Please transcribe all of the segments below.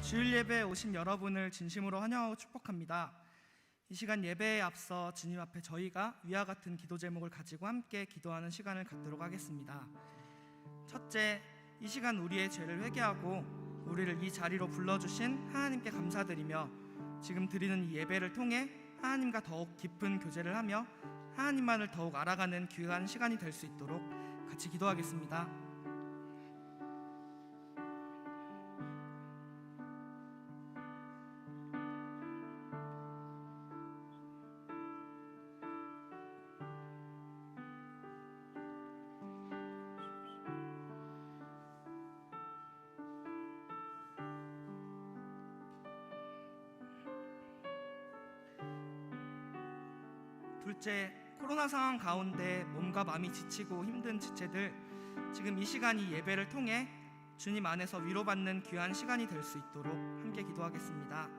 주일 예배에 오신 여러분을 진심으로 환영하고 축복합니다. 이 시간 예배에 앞서 주님 앞에 저희가 위와 같은 기도 제목을 가지고 함께 기도하는 시간을 갖도록 하겠습니다. 첫째, 이 시간 우리의 죄를 회개하고 우리를 이 자리로 불러주신 하나님께 감사드리며 지금 드리는 이 예배를 통해 하나님과 더욱 깊은 교제를 하며 하나님만을 더욱 알아가는 귀한 시간이 될 수 있도록 같이 기도하겠습니다. 둘째, 코로나 상황 가운데 몸과 마음이 지치고 힘든 지체들, 지금 이 시간 이 예배를 통해 주님 안에서 위로받는 귀한 시간이 될 수 있도록 함께 기도하겠습니다.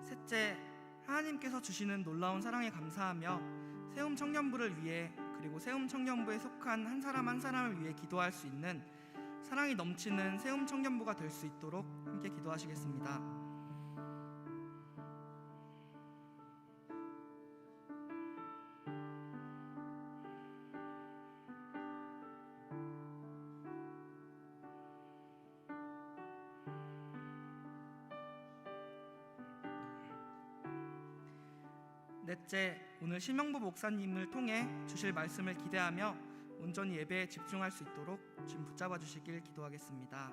셋째, 하나님께서 주시는 놀라운 사랑에 감사하며 세움 청년부를 위해 그리고 세움 청년부에 속한 한 사람 한 사람을 위해 기도할 수 있는 사랑이 넘치는 세움 청년부가 될 수 있도록 함께 기도하시겠습니다. 넷째, 오늘 심영보 목사님을 통해 주실 말씀을 기대하며 온전히 예배에 집중할 수 있도록 주님 붙잡아 주시길 기도하겠습니다.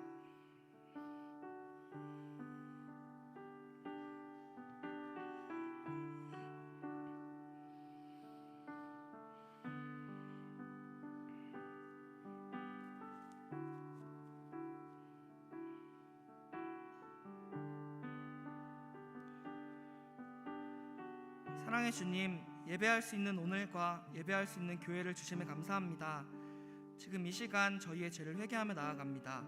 사랑의 주님, 예배할 수 있는 오늘과 예배할 수 있는 교회를 주심에 감사합니다. 지금 이 시간 저희의 죄를 회개하며 나아갑니다.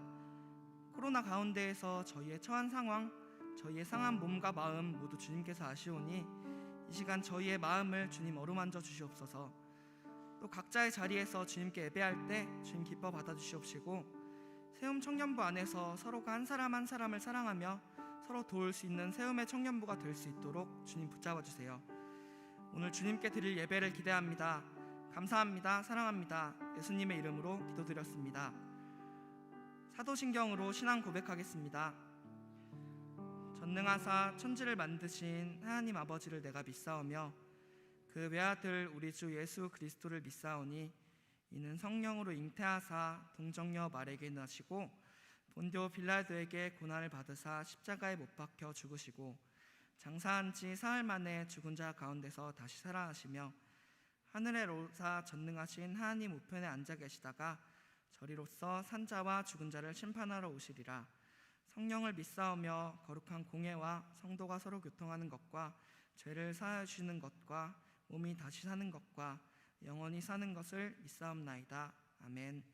코로나 가운데에서 저희의 처한 상황, 저희의 상한 몸과 마음 모두 주님께서 아시오니 이 시간 저희의 마음을 주님 어루만져 주시옵소서. 또 각자의 자리에서 주님께 예배할 때 주님 기뻐 받아주시옵시고 세움 청년부 안에서 서로가 한 사람 한 사람을 사랑하며 서로 도울 수 있는 세움의 청년부가 될 수 있도록 주님 붙잡아 주세요. 오늘 주님께 드릴 예배를 기대합니다. 감사합니다. 사랑합니다. 예수님의 이름으로 기도드렸습니다. 사도신경으로 신앙 고백하겠습니다. 전능하사 천지를 만드신 하나님 아버지를 내가 믿사오며 그 외아들 우리 주 예수 그리스도를 믿사오니 이는 성령으로 잉태하사 동정녀 마리아에게 나시고 본디오 빌라도에게 고난을 받으사 십자가에 못 박혀 죽으시고 장사한 지 사흘 만에 죽은 자 가운데서 다시 살아나시며 하늘에 오르사 전능하신 하나님 우편에 앉아 계시다가 저리로서 산자와 죽은 자를 심판하러 오시리라. 성령을 믿사오며 거룩한 공예와 성도가 서로 교통하는 것과 죄를 사하여 주시는 것과 몸이 다시 사는 것과 영원히 사는 것을 믿사옵나이다. 아멘.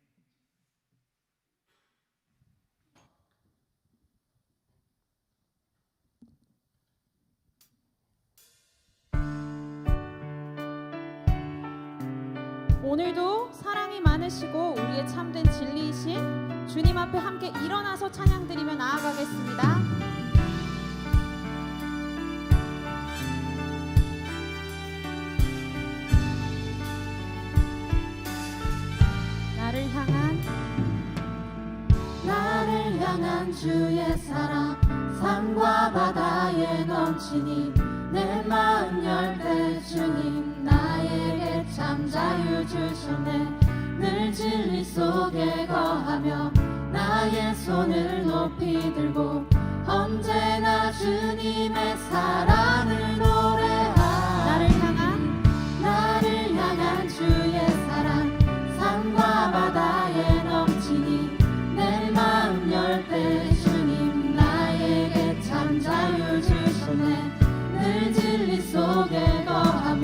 오늘도 사랑이 많으시고 우리의 참된 진리이신 주님 앞에 함께 일어나서 찬양드리며 나아가겠습니다. 나를 향한 주의 사랑 산과 바다에 넘치니 내 마음 열 때 주님 나에게 참 자유 주셨네. 늘 진리 속에 거하며 나의 손을 높이 들고 언제나 주님의 사랑을 노래하. 나를 향한 주의 사랑 산과 바다에 넘치니 내 마음 열 때 주님 나에게 참 자유 주셨네. 늘 진리 속에 거하며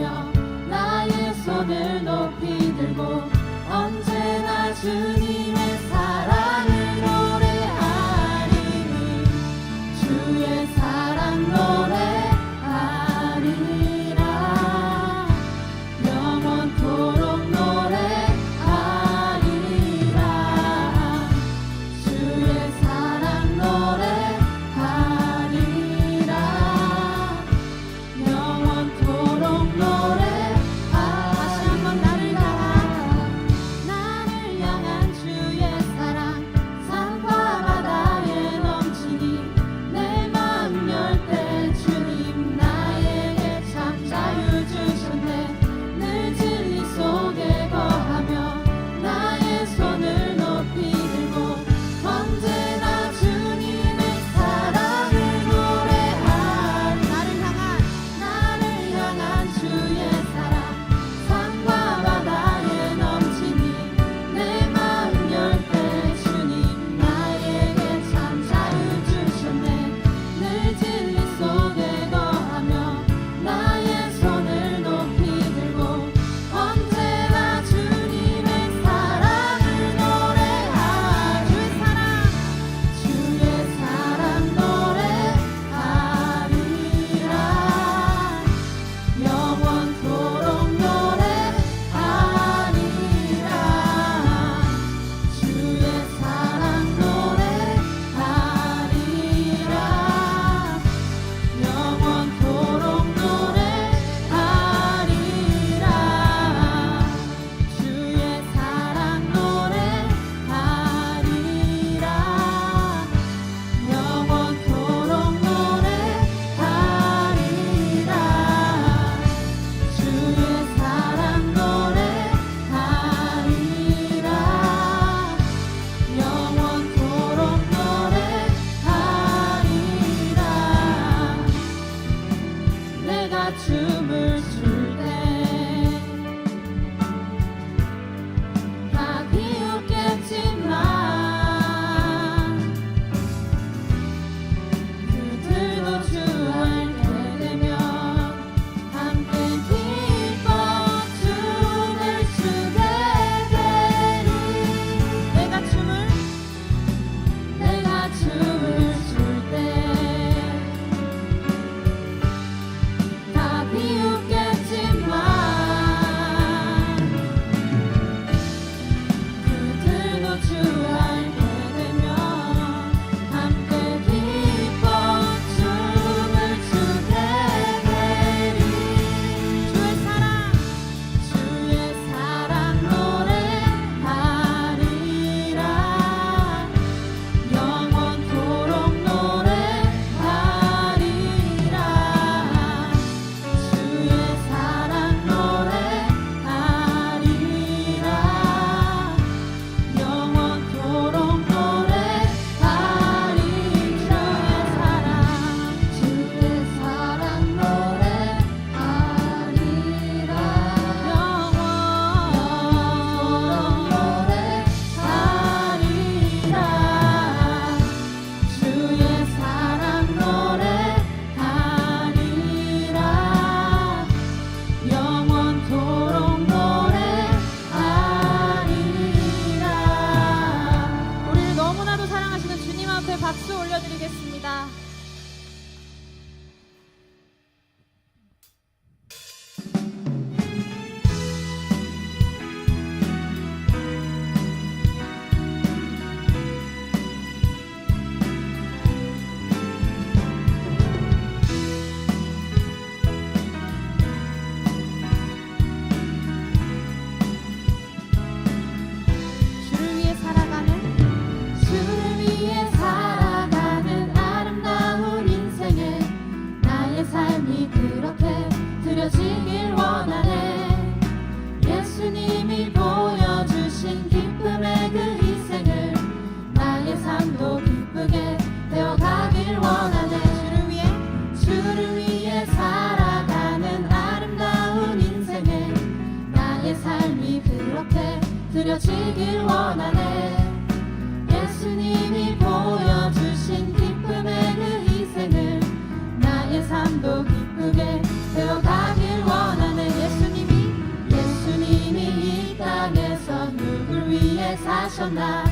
사셨나.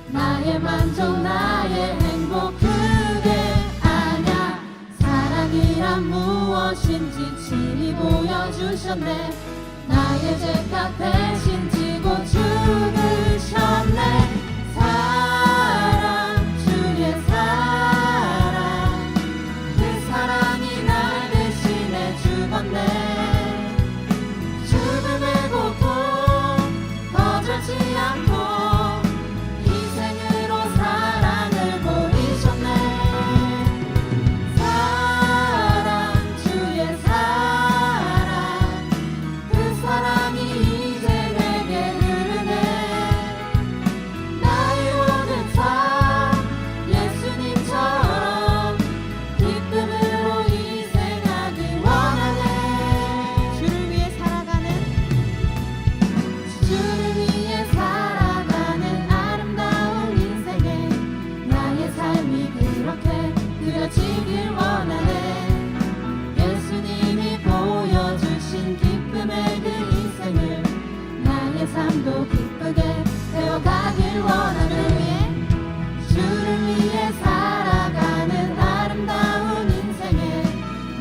나의 만족 나의 행복 그게 아냐. 사랑이란 무엇인지 친히 보여주셨네. 나의 죄값 대신 지고 죽으셨네. 사랑 주의 사랑 그 사랑이 날 대신해 죽었네. 죽음의 고통 거절치 않고 희생으로 사랑을 보이셨네. 사랑 주의 사랑 그 사랑이 이제 내게 흐르네. 나의 모든 삶 예수님처럼 기쁨으로 희생하기 원하네. 주를 위해 살아가는 아름다운 인생에 나의 삶이 그렇게 그려지길 원하네. 예수님이 보여주신 기쁨의 그 인생을 나의 삶도 기쁘게 되어가길 원하네. 주를 위해 살아가는 아름다운 인생에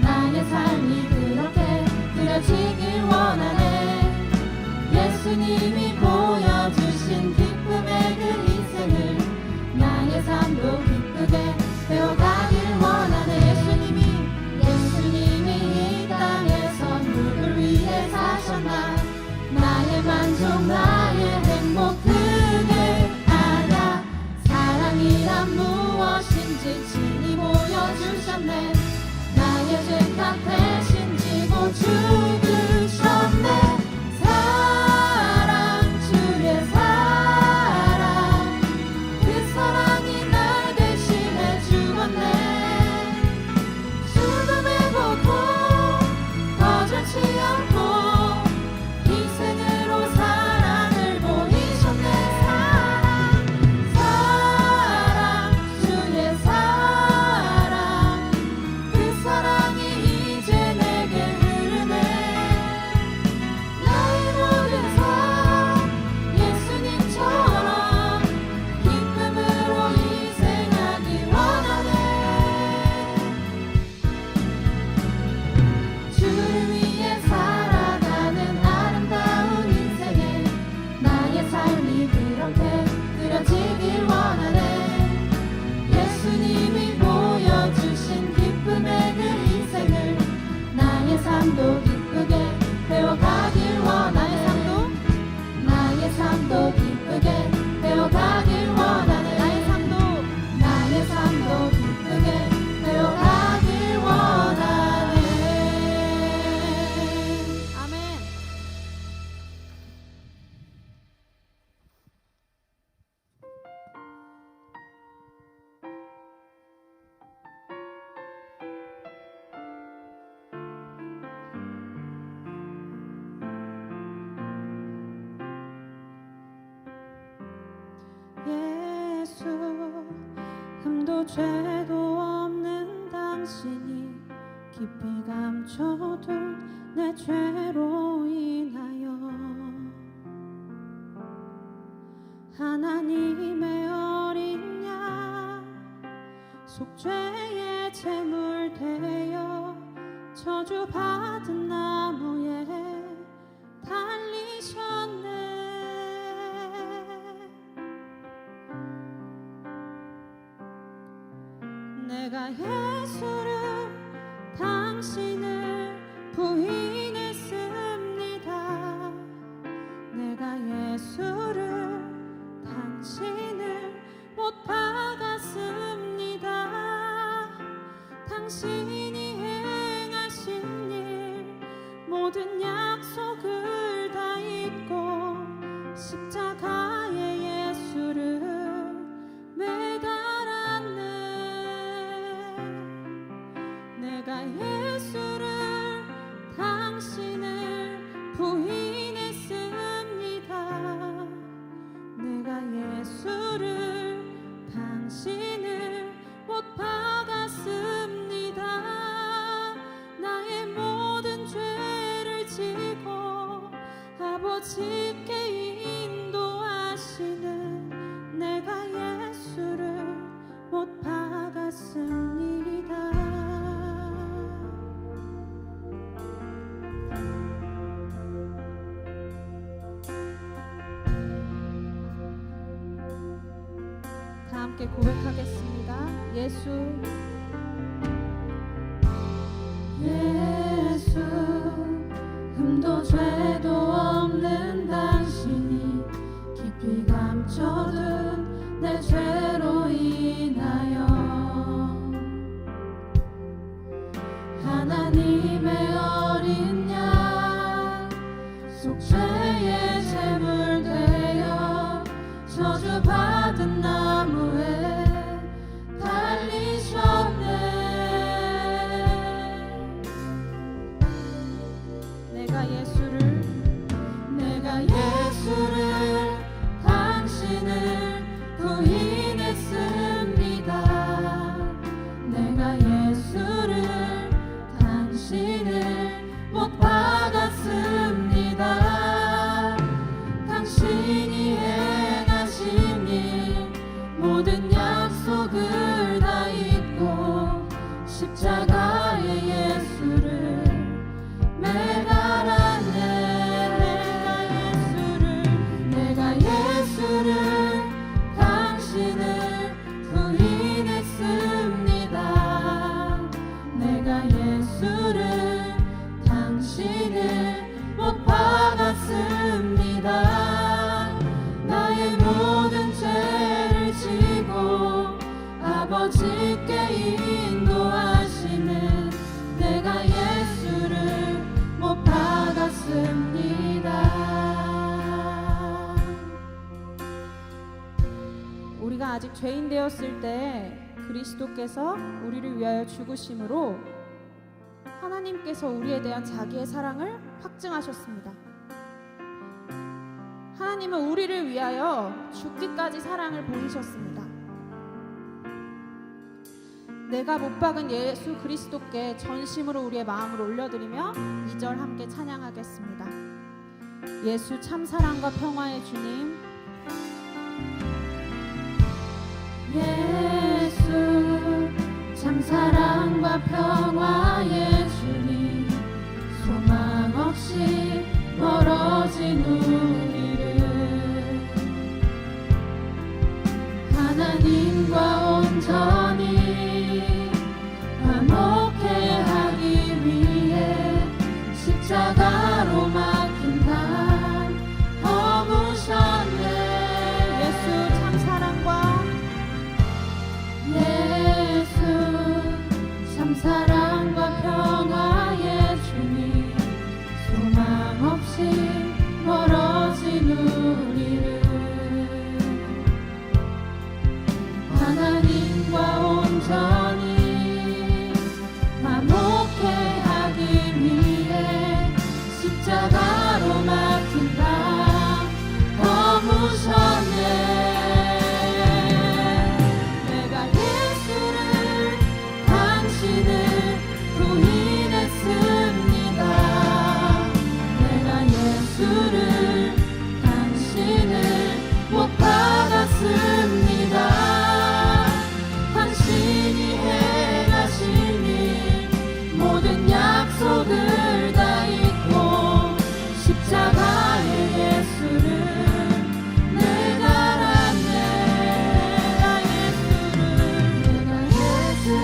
나의 삶이 그렇게 그려지길 원하네. 예수님이 보여주신 기쁨의 그 인생을 나의 삶도 기쁘게 되어가길 원하네. 예수님이 이 땅에서 누굴 위해 사셨나. 나의 만족 나의 행복 그게 아냐. 사랑이란 무엇인지 친히 보여주셨네. 나의 죄값 대신 지고 죽으셨네. 사랑 주의 사랑 그 사랑이 날 대신해 죽었네. 죽음의 고통 거절치 않고 희생으로 사랑을 보이셨네. 사랑 주의 사랑 그 사랑이 이제 내게 흐르네. 나의 모든 삶 예수님처럼 기쁨으로 희생하기 원하네. 주를 위해 살아가는 아름다운 인생에 나의 삶이 그렇게 그려지길 원하네. 예수님이 보여주신 기쁨의 그 인생을 나의 삶도 기쁘게 되어가길 원하네. 나의 삶도 기쁘게 되어가길 원하네. 나의 삶도 기쁘게 되어가길 원하네. 아멘. 예수 흠도 죄도 없는 당신이 깊이 감춰둔 내 죄로 인하여 하나님의 어린 양 속죄의 제물 되어 저주받은 나무에 달리셨네. 내가 예수를 당신을 부인했습니다. 내가 예수를 당신을 못 박았습니다. 당신이 행하신 일 모든 약속을 다 잊고 십자가에 예수를 매달았네. 내가 예수를 당신을 부인했습니다. 내가 예수를 당신을 못 박았습니다. 나의 모든 죄를 지고 아버지께 인도하시는 함께 고백하겠습니다. 예수 흠도 죄도 없는 당신이 깊이 감춰둔 내 죄로 인하여 하나님의 어린 양 속죄의 제물 되어 저주받은 나무에 달리셨네. 내가 예수를 당신을 부인했습니다. 내가 예수를 당신을 못 박았습니다. 당신이 행하신 일 모든 약속을 다 잊고 십자가의 예수를 매달았네. 내가 예수를 당신을 부인했습니다. 내가 예수를 당신을 못 박았습니다. 나의 모든 죄를 지고 아버지께 인도하시는 내가 예수를 못 박았습니다. 우리가 아직 죄인 되었을 때 그리스도께서 우리를 위하여 죽으심으로 하나님께서 우리에 대한 자기의 사랑을 확증하셨습니다. 하나님은 우리를 위하여 죽기까지 사랑을 보이셨습니다. 내가 못 박은 예수 그리스도께 전심으로 우리의 마음을 올려드리며 2절 함께 찬양하겠습니다. 예수 참 사랑과 평화의 주님, 예수 참 사랑과 평화의 주님, 소망 없이 멀어진 우리를 하나님과 온전히 화목해 하기 위해 십자가로 막힌 단 허무셨네. 예수 참 사랑과 예수 참 사랑과 평화의 주님, 소망 없이 멀어진 우리를 하나님과 온전히 화목해 하기 위해 십자가로 막힌 다 허무셨네. 내가 예수를 당신을 부인했습니다. 내가 예수를 당신을 못 박았습니다. 당신이 행하신 일 모든 약속을 다 잊고 십자가의 예수를 내달았네. 내가 예수를 당신을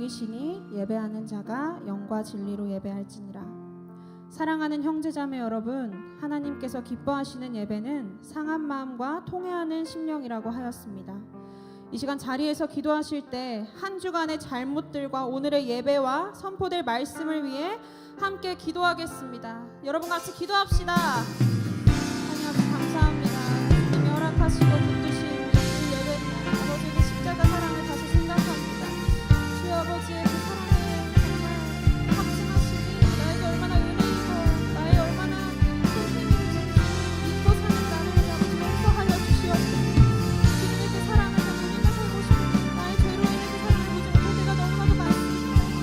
여기시니 예배하는 자가 영과 진리로 예배할지니라. 사랑하는 형제자매 여러분, 하나님께서 기뻐하시는 예배는 상한 마음과 통회하는 심령이라고 하였습니다. 이 시간 자리에서 기도하실 때 한 주간의 잘못들과 오늘의 예배와 선포될 말씀을 위해 함께 기도하겠습니다. 여러분 같이 기도합시다. 하나님 앞에 감사합니다. 주님이 허락하시고 붙드신 이 예배는 아버지의 그 십자가 사랑을 다시 생각합니다. 주여 아버지의 그 사랑을 정말 확증하시니 나에게 얼마나 은혜이고 나의 얼마나 큰 힘인지 믿고 사는 나를 아버지 용서하여 주시옵소서. 주님의 그 사랑을 더 누리며 살고 싶은 나의 죄로 인해 그 사랑을 보지 못할 때가 너무나도 많습니다.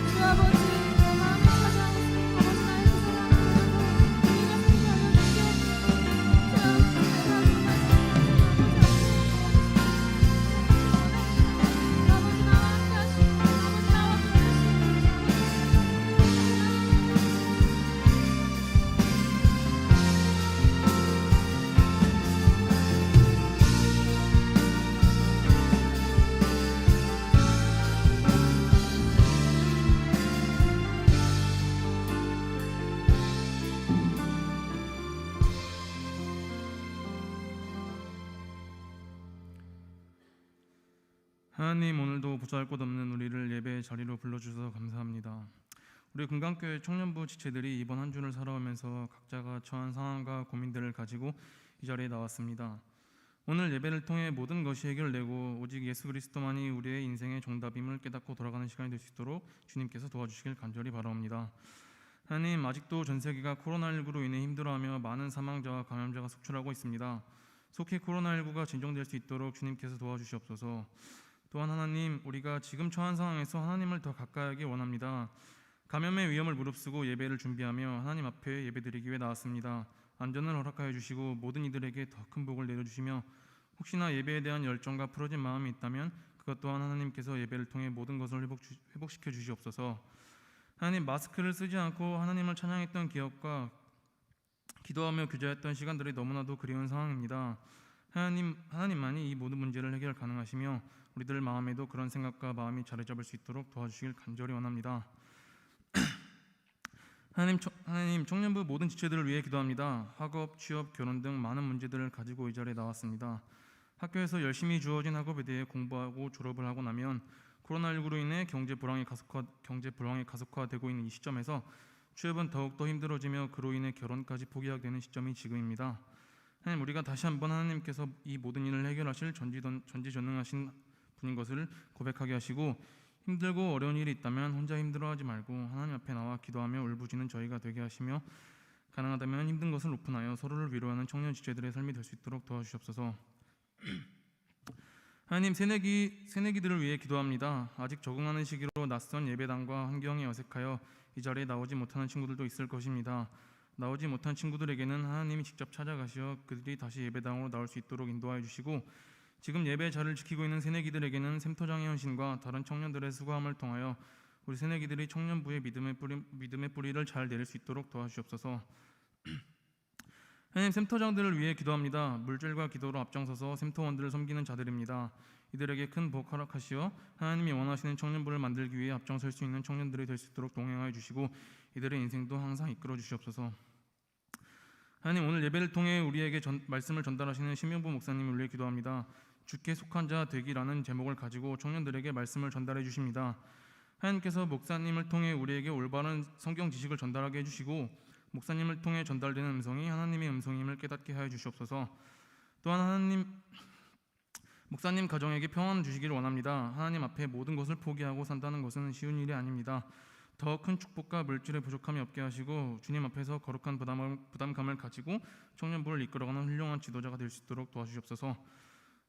주 아버지 내 마음을 찾아오시니 아버지 나의 그 사랑을 누리며 살게 하여 주시옵소서. 주 아버지 내가 정말 아버지 나와 함께 하시고 아버지 나와 하나님, 오늘도 보잘것없는 우리를 예배의 자리로 불러주셔서 감사합니다. 우리 금강교회 청년부 지체들이 이번 한 주를 살아오면서 각자가 처한 상황과 고민들을 가지고 이 자리에 나왔습니다. 오늘 예배를 통해 모든 것이 해결되고 오직 예수 그리스도만이 우리의 인생의 정답임을 깨닫고 돌아가는 시간이 될 수 있도록 주님께서 도와주시길 간절히 바라옵니다. 하나님, 아직도 전 세계가 코로나19로 인해 힘들어하며 많은 사망자와 감염자가 속출하고 있습니다. 속히 코로나19가 진정될 수 있도록 주님께서 도와주시옵소서. 또한 하나님, 우리가 지금 처한 상황에서 하나님을 더 가까이 하기 원합니다. 감염의 위험을 무릅쓰고 예배를 준비하며 하나님 앞에 예배드리기 위해 나왔습니다. 안전을 허락하여 주시고 모든 이들에게 더 큰 복을 내려주시며 혹시나 예배에 대한 열정과 풀어진 마음이 있다면 그것 또한 하나님께서 예배를 통해 모든 것을 회복시켜 주시옵소서. 하나님, 마스크를 쓰지 않고 하나님을 찬양했던 기억과 기도하며 교제했던 시간들이 너무나도 그리운 상황입니다. 하나님만이 이 모든 문제를 해결 가능하시며 우리들 마음에도 그런 생각과 마음이 자리 잡을 수 있도록 도와주시길 간절히 원합니다. 하나님, 청년부 모든 지체들을 위해 기도합니다. 학업, 취업, 결혼 등 많은 문제들을 가지고 이 자리에 나왔습니다. 학교에서 열심히 주어진 학업에 대해 공부하고 졸업을 하고 나면 코로나19로 인해 경제 불황이 가속화되고 있는 이 시점에서 취업은 더욱더 힘들어지며 그로 인해 결혼까지 포기하게 되는 시점이 지금입니다. 하나님, 우리가 다시 한번 하나님께서 이 모든 일을 해결하실 전지전능하신 분인 것을 고백하게 하시고 힘들고 어려운 일이 있다면 혼자 힘들어하지 말고 하나님 앞에 나와 기도하며 울부짖는 저희가 되게 하시며 가능하다면 힘든 것을 오픈하여 서로를 위로하는 청년 지체들의 삶이 될 수 있도록 도와주시옵소서. 하나님, 새내기들을 위해 기도합니다. 아직 적응하는 시기로 낯선 예배당과 환경에 어색하여 이 자리에 나오지 못하는 친구들도 있을 것입니다. 나오지 못한 친구들에게는 하나님이 직접 찾아가시어 그들이 다시 예배당으로 나올 수 있도록 인도하여 주시고 지금 예배 자리를 지키고 있는 새내기들에게는 샘터장의 헌신과 다른 청년들의 수고함을 통하여 우리 새내기들이 청년부의 믿음의 뿌리를 잘 내릴 수 있도록 도와주시옵소서. 하나님, 샘터장들을 위해 기도합니다. 물질과 기도로 앞장서서 샘터원들을 섬기는 자들입니다. 이들에게 큰 복 허락하시어 하나님이 원하시는 청년부를 만들기 위해 앞장설 수 있는 청년들이 될 수 있도록 동행하여 주시고 이들의 인생도 항상 이끌어 주시옵소서. 하나님, 오늘 예배를 통해 우리에게 말씀을 전달하시는 심영보 목사님을 위해 기도합니다. 주께 속한 자 되기라는 제목을 가지고 청년들에게 말씀을 전달해 주십니다. 하나님께서 목사님을 통해 우리에게 올바른 성경 지식을 전달하게 해주시고 목사님을 통해 전달되는 음성이 하나님의 음성임을 깨닫게 하여 주시옵소서. 또한 목사님 가정에게 평안을 주시기를 원합니다. 하나님 앞에 모든 것을 포기하고 산다는 것은 쉬운 일이 아닙니다. 더 큰 축복과 물질의 부족함이 없게 하시고 주님 앞에서 거룩한 부담감을 가지고 청년부를 이끌어가는 훌륭한 지도자가 될 수 있도록 도와주시옵소서.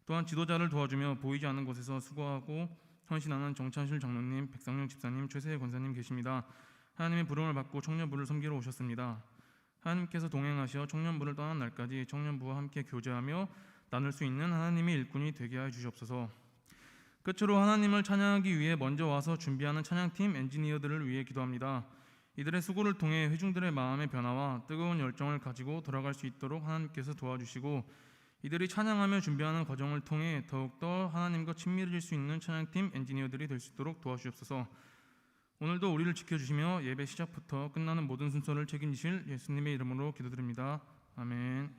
또한 지도자를 도와주며 보이지 않는 곳에서 수고하고 헌신하는 정찬실 장로님, 백상용 집사님, 최세혜 권사님 계십니다. 하나님의 부름을 받고 청년부를 섬기러 오셨습니다. 하나님께서 동행하시어 청년부를 떠난 날까지 청년부와 함께 교제하며 나눌 수 있는 하나님의 일꾼이 되게 하여 주시옵소서. 끝으로 하나님을 찬양하기 위해 먼저 와서 준비하는 찬양팀 엔지니어들을 위해 기도합니다. 이들의 수고를 통해 회중들의 마음의 변화와 뜨거운 열정을 가지고 돌아갈 수 있도록 하나님께서 도와주시고 이들이 찬양하며 준비하는 과정을 통해 더욱더 하나님과 친밀해질 수 있는 찬양팀 엔지니어들이 될 수 있도록 도와주옵소서. 오늘도 우리를 지켜주시며 예배 시작부터 끝나는 모든 순서를 책임지실 예수님의 이름으로 기도드립니다. 아멘.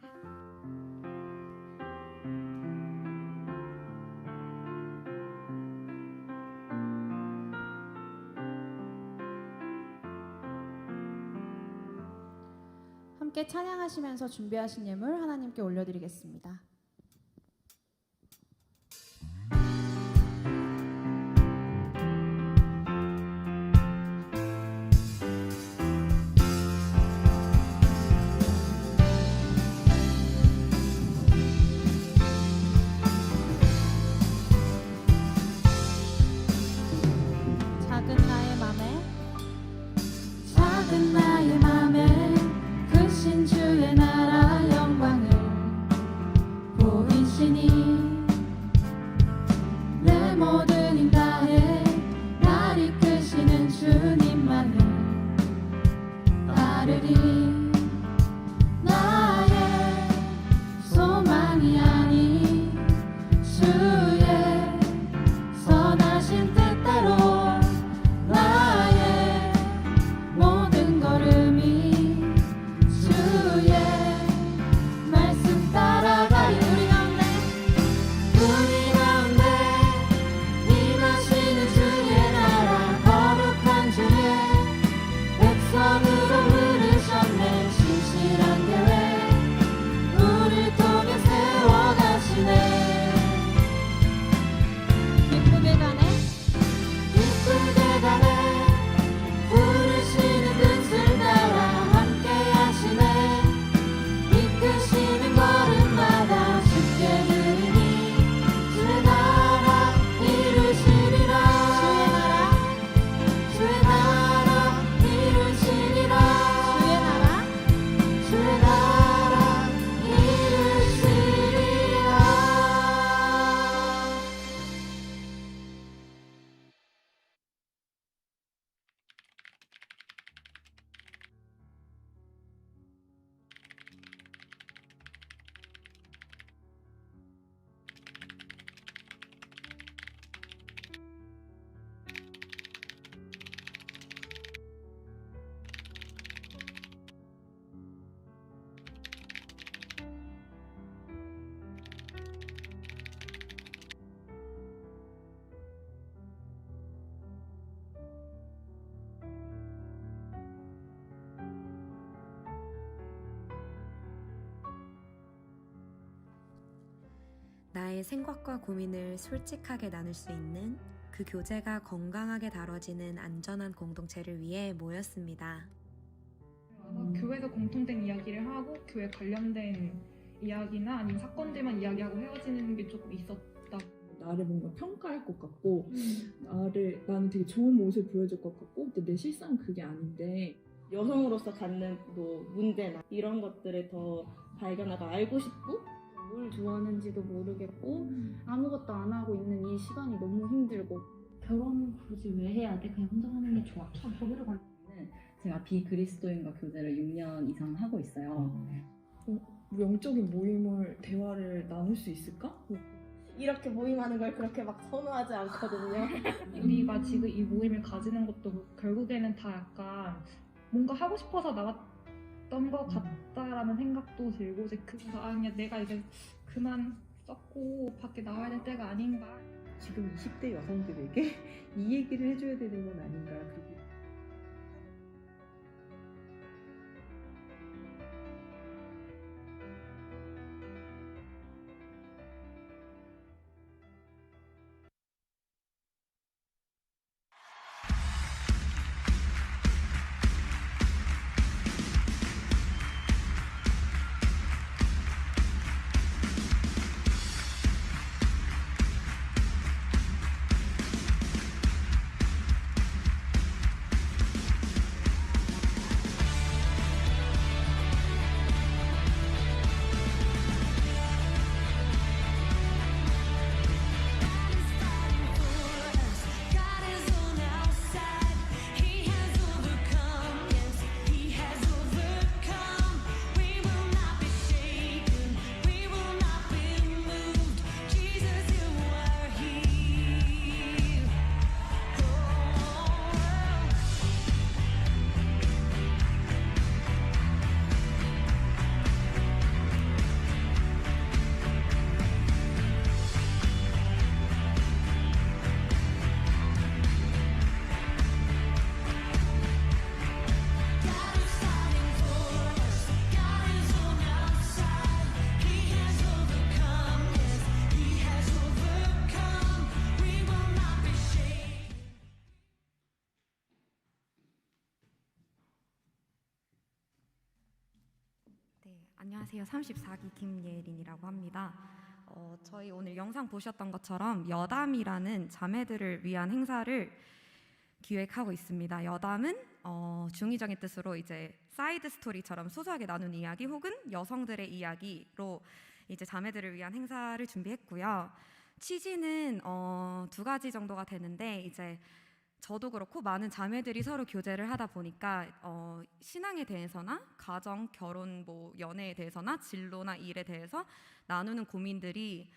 함께 찬양하시면서 준비하신 예물 하나님께 올려드리겠습니다. 작은 나의 맘에 크신 주의 나라 영광을 보이시니 내 모든 힘 다해 날 이끄시는 주님만을 따르리. 나의 소망이 아닌 주의 선하신 뜻대로 나의 모든 걸음이 주의 말씀 따라가리. 우리 가운데 임하시는 주의 나라 거룩한 주의 백성으로 부르셨네. 신실한 계획 우릴 통해 세워가시네. 기쁘게 가네 기쁘게 가네 부르시는 뜻을 따라 함께 하시네. 이끄시는 걸음마다 주께 드리니 주의 나라 이루시리라. 주의 나라 이루시리라. 주의 나라 이루시리라. 나의 생각과 고민을 솔직하게 나눌 수 있는 그 교제가 건강하게 다뤄지는 안전한 공동체를 위해 모였습니다. 교회에서 공통된 이야기를 하고 교회 관련된 이야기나 아니면 사건들만 이야기하고 헤어지는 게 조금 있었다. 나를 뭔가 평가할 것 같고 나는 되게 좋은 모습을 보여줄 것 같고 근데 내 실상은 그게 아닌데 여성으로서 갖는 뭐 문제나 이런 것들을 더 발견하고 알고 싶고 뭘 좋아하는지도 모르겠고 아무것도 안 하고 있는 이 시간이 너무 힘들고 결혼 굳이 왜 해야 돼? 그냥 혼자 사는 게 좋아. 거기로 가는 제가 비그리스도인과 교제를 6년 이상 하고 있어요. 영적인 모임을 대화를 나눌 수 있을까? 이렇게 모임하는 걸 그렇게 막 선호하지 않거든요. 우리가 지금 이 모임을 가지는 것도 결국에는 다 약간 뭔가 하고 싶어서 나왔던 것 같다라는 생각도 들고 이제 그래서 그냥 내가 이제 그만 썩고 밖에 나와야 될 때가 아닌가. 지금 20대 여성들에게 이 얘기를 해줘야 되는 건 아닌가. 네, 안녕하세요. 34기 김예린이라고 합니다. 저희 오늘 영상 보셨던 것처럼 여담이라는 자매들을 위한 행사를 기획하고 있습니다. 여담은 중의적인 뜻으로 이제 사이드 스토리처럼 소소하게 나눈 이야기 혹은 여성들의 이야기로 이제 자매들을 위한 행사를 준비했고요. 취지는 두 가지 정도가 되는데 이제 저도 그렇고 많은 자매들이 서로 교제를 하다 보니까 신앙에 대해서나 가정, 결혼, 뭐 연애에 대해서나 진로나 일에 대해서 나누는 고민들이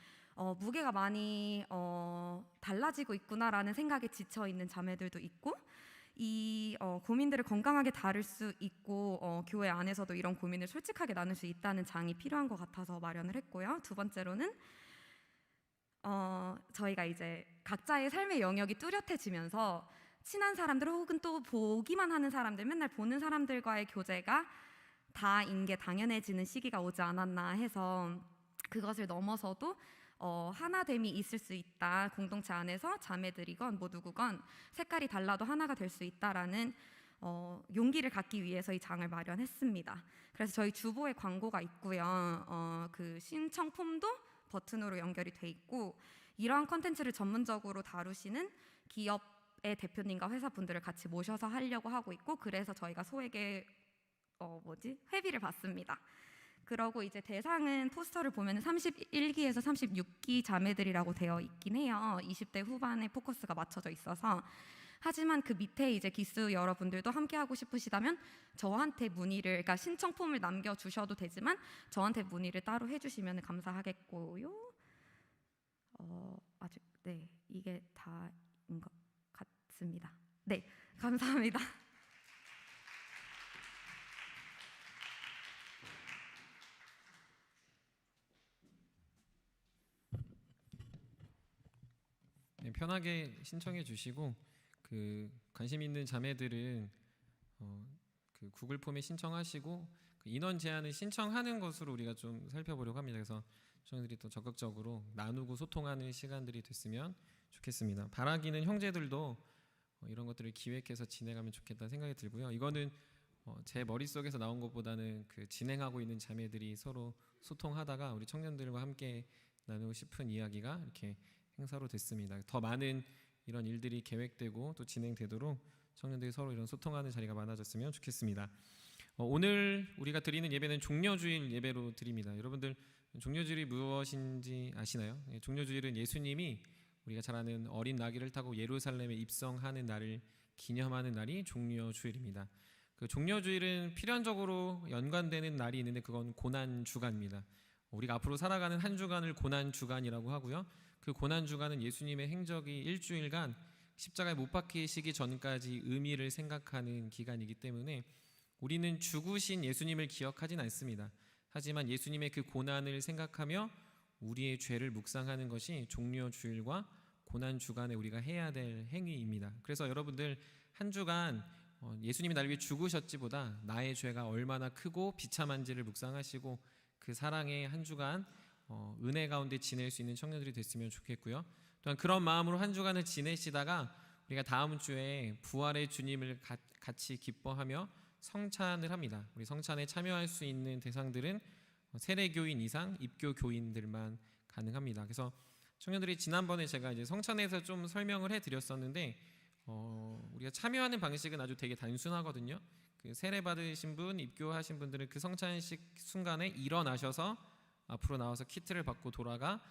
무게가 많이 달라지고 있구나라는 생각에 지쳐 있는 자매들도 있고 이 고민들을 건강하게 다룰 수 있고 교회 안에서도 이런 고민을 솔직하게 나눌 수 있다는 장이 필요한 것 같아서 마련을 했고요. 두 번째로는 저희가 이제 각자의 삶의 영역이 뚜렷해지면서 친한 사람들 혹은 또 보기만 하는 사람들, 맨날 보는 사람들과의 교제가 다인 게 당연해지는 시기가 오지 않았나 해서 그것을 넘어서도 하나됨이 있을 수 있다. 공동체 안에서 자매들이건 뭐 누구건 색깔이 달라도 하나가 될 수 있다라는 용기를 갖기 위해서 이 장을 마련했습니다. 그래서 저희 주보에 광고가 있고요. 그 신청 폼도 버튼으로 연결이 돼 있고 이러한 컨텐츠를 전문적으로 다루시는 기업의 대표님과 회사분들을 같이 모셔서 하려고 하고 있고 그래서 저희가 소액의 회비를 받습니다. 그러고 이제 대상은 포스터를 보면 31기에서 36기 자매들이라고 되어 있긴 해요. 20대 후반에 포커스가 맞춰져 있어서 하지만 그 밑에 이제 기수 여러분들도 함께 하고 싶으시다면 저한테 문의를, 그러니까 신청 폼을 남겨주셔도 되지만 저한테 문의를 따로 해주시면 감사하겠고요. 아직 네 이게 다인 것 같습니다. 네 감사합니다. 네, 편하게 신청해 주시고 그 관심 있는 자매들은 그 구글 폼에 신청하시고 그 인원 제한을 신청하는 것으로 우리가 좀 살펴보려고 합니다. 그래서 저희들이 또 적극적으로 나누고 소통하는 시간들이 됐으면 좋겠습니다. 바라기는 형제들도 이런 것들을 기획해서 진행하면 좋겠다는 생각이 들고요. 이거는 제 머릿속에서 나온 것보다는 그 진행하고 있는 자매들이 서로 소통하다가 우리 청년들과 함께 나누고 싶은 이야기가 이렇게 행사로 됐습니다. 더 많은 이런 일들이 계획되고 또 진행되도록 청년들이 서로 이런 소통하는 자리가 많아졌으면 좋겠습니다. 오늘 우리가 드리는 예배는 종려주일 예배로 드립니다. 여러분들 종려주일이 무엇인지 아시나요? 종려주일은 예수님이 우리가 잘 아는 어린 나귀를 타고 예루살렘에 입성하는 날을 기념하는 날이 종려주일입니다. 그 종려주일은 필연적으로 연관되는 날이 있는데 그건 고난주간입니다. 우리가 앞으로 살아가는 한 주간을 고난주간이라고 하고요. 그 고난주간은 예수님의 행적이 일주일간 십자가에 못 박히시기 전까지 의미를 생각하는 기간이기 때문에 우리는 죽으신 예수님을 기억하진 않습니다. 하지만 예수님의 그 고난을 생각하며 우리의 죄를 묵상하는 것이 종려주일과 고난주간에 우리가 해야 될 행위입니다. 그래서 여러분들 한 주간 예수님이 나를 위해 죽으셨지보다 나의 죄가 얼마나 크고 비참한지를 묵상하시고 그 사랑의 한 주간 은혜 가운데 지낼 수 있는 청년들이 됐으면 좋겠고요. 또한 그런 마음으로 한 주간을 지내시다가 우리가 다음 주에 부활의 주님을 같이 기뻐하며 성찬을 합니다. 우리 성찬에 참여할 수 있는 대상들은 세례교인 이상 입교 교인들만 가능합니다. 그래서 청년들이 지난번에 제가 이제 성찬에서 좀 설명을 해드렸었는데 우리가 참여하는 방식은 아주 되게 단순하거든요. 그 세례 받으신 분, 입교하신 분들은 그 성찬식 순간에 일어나셔서 앞으로 나와서 키트를 받고 돌아가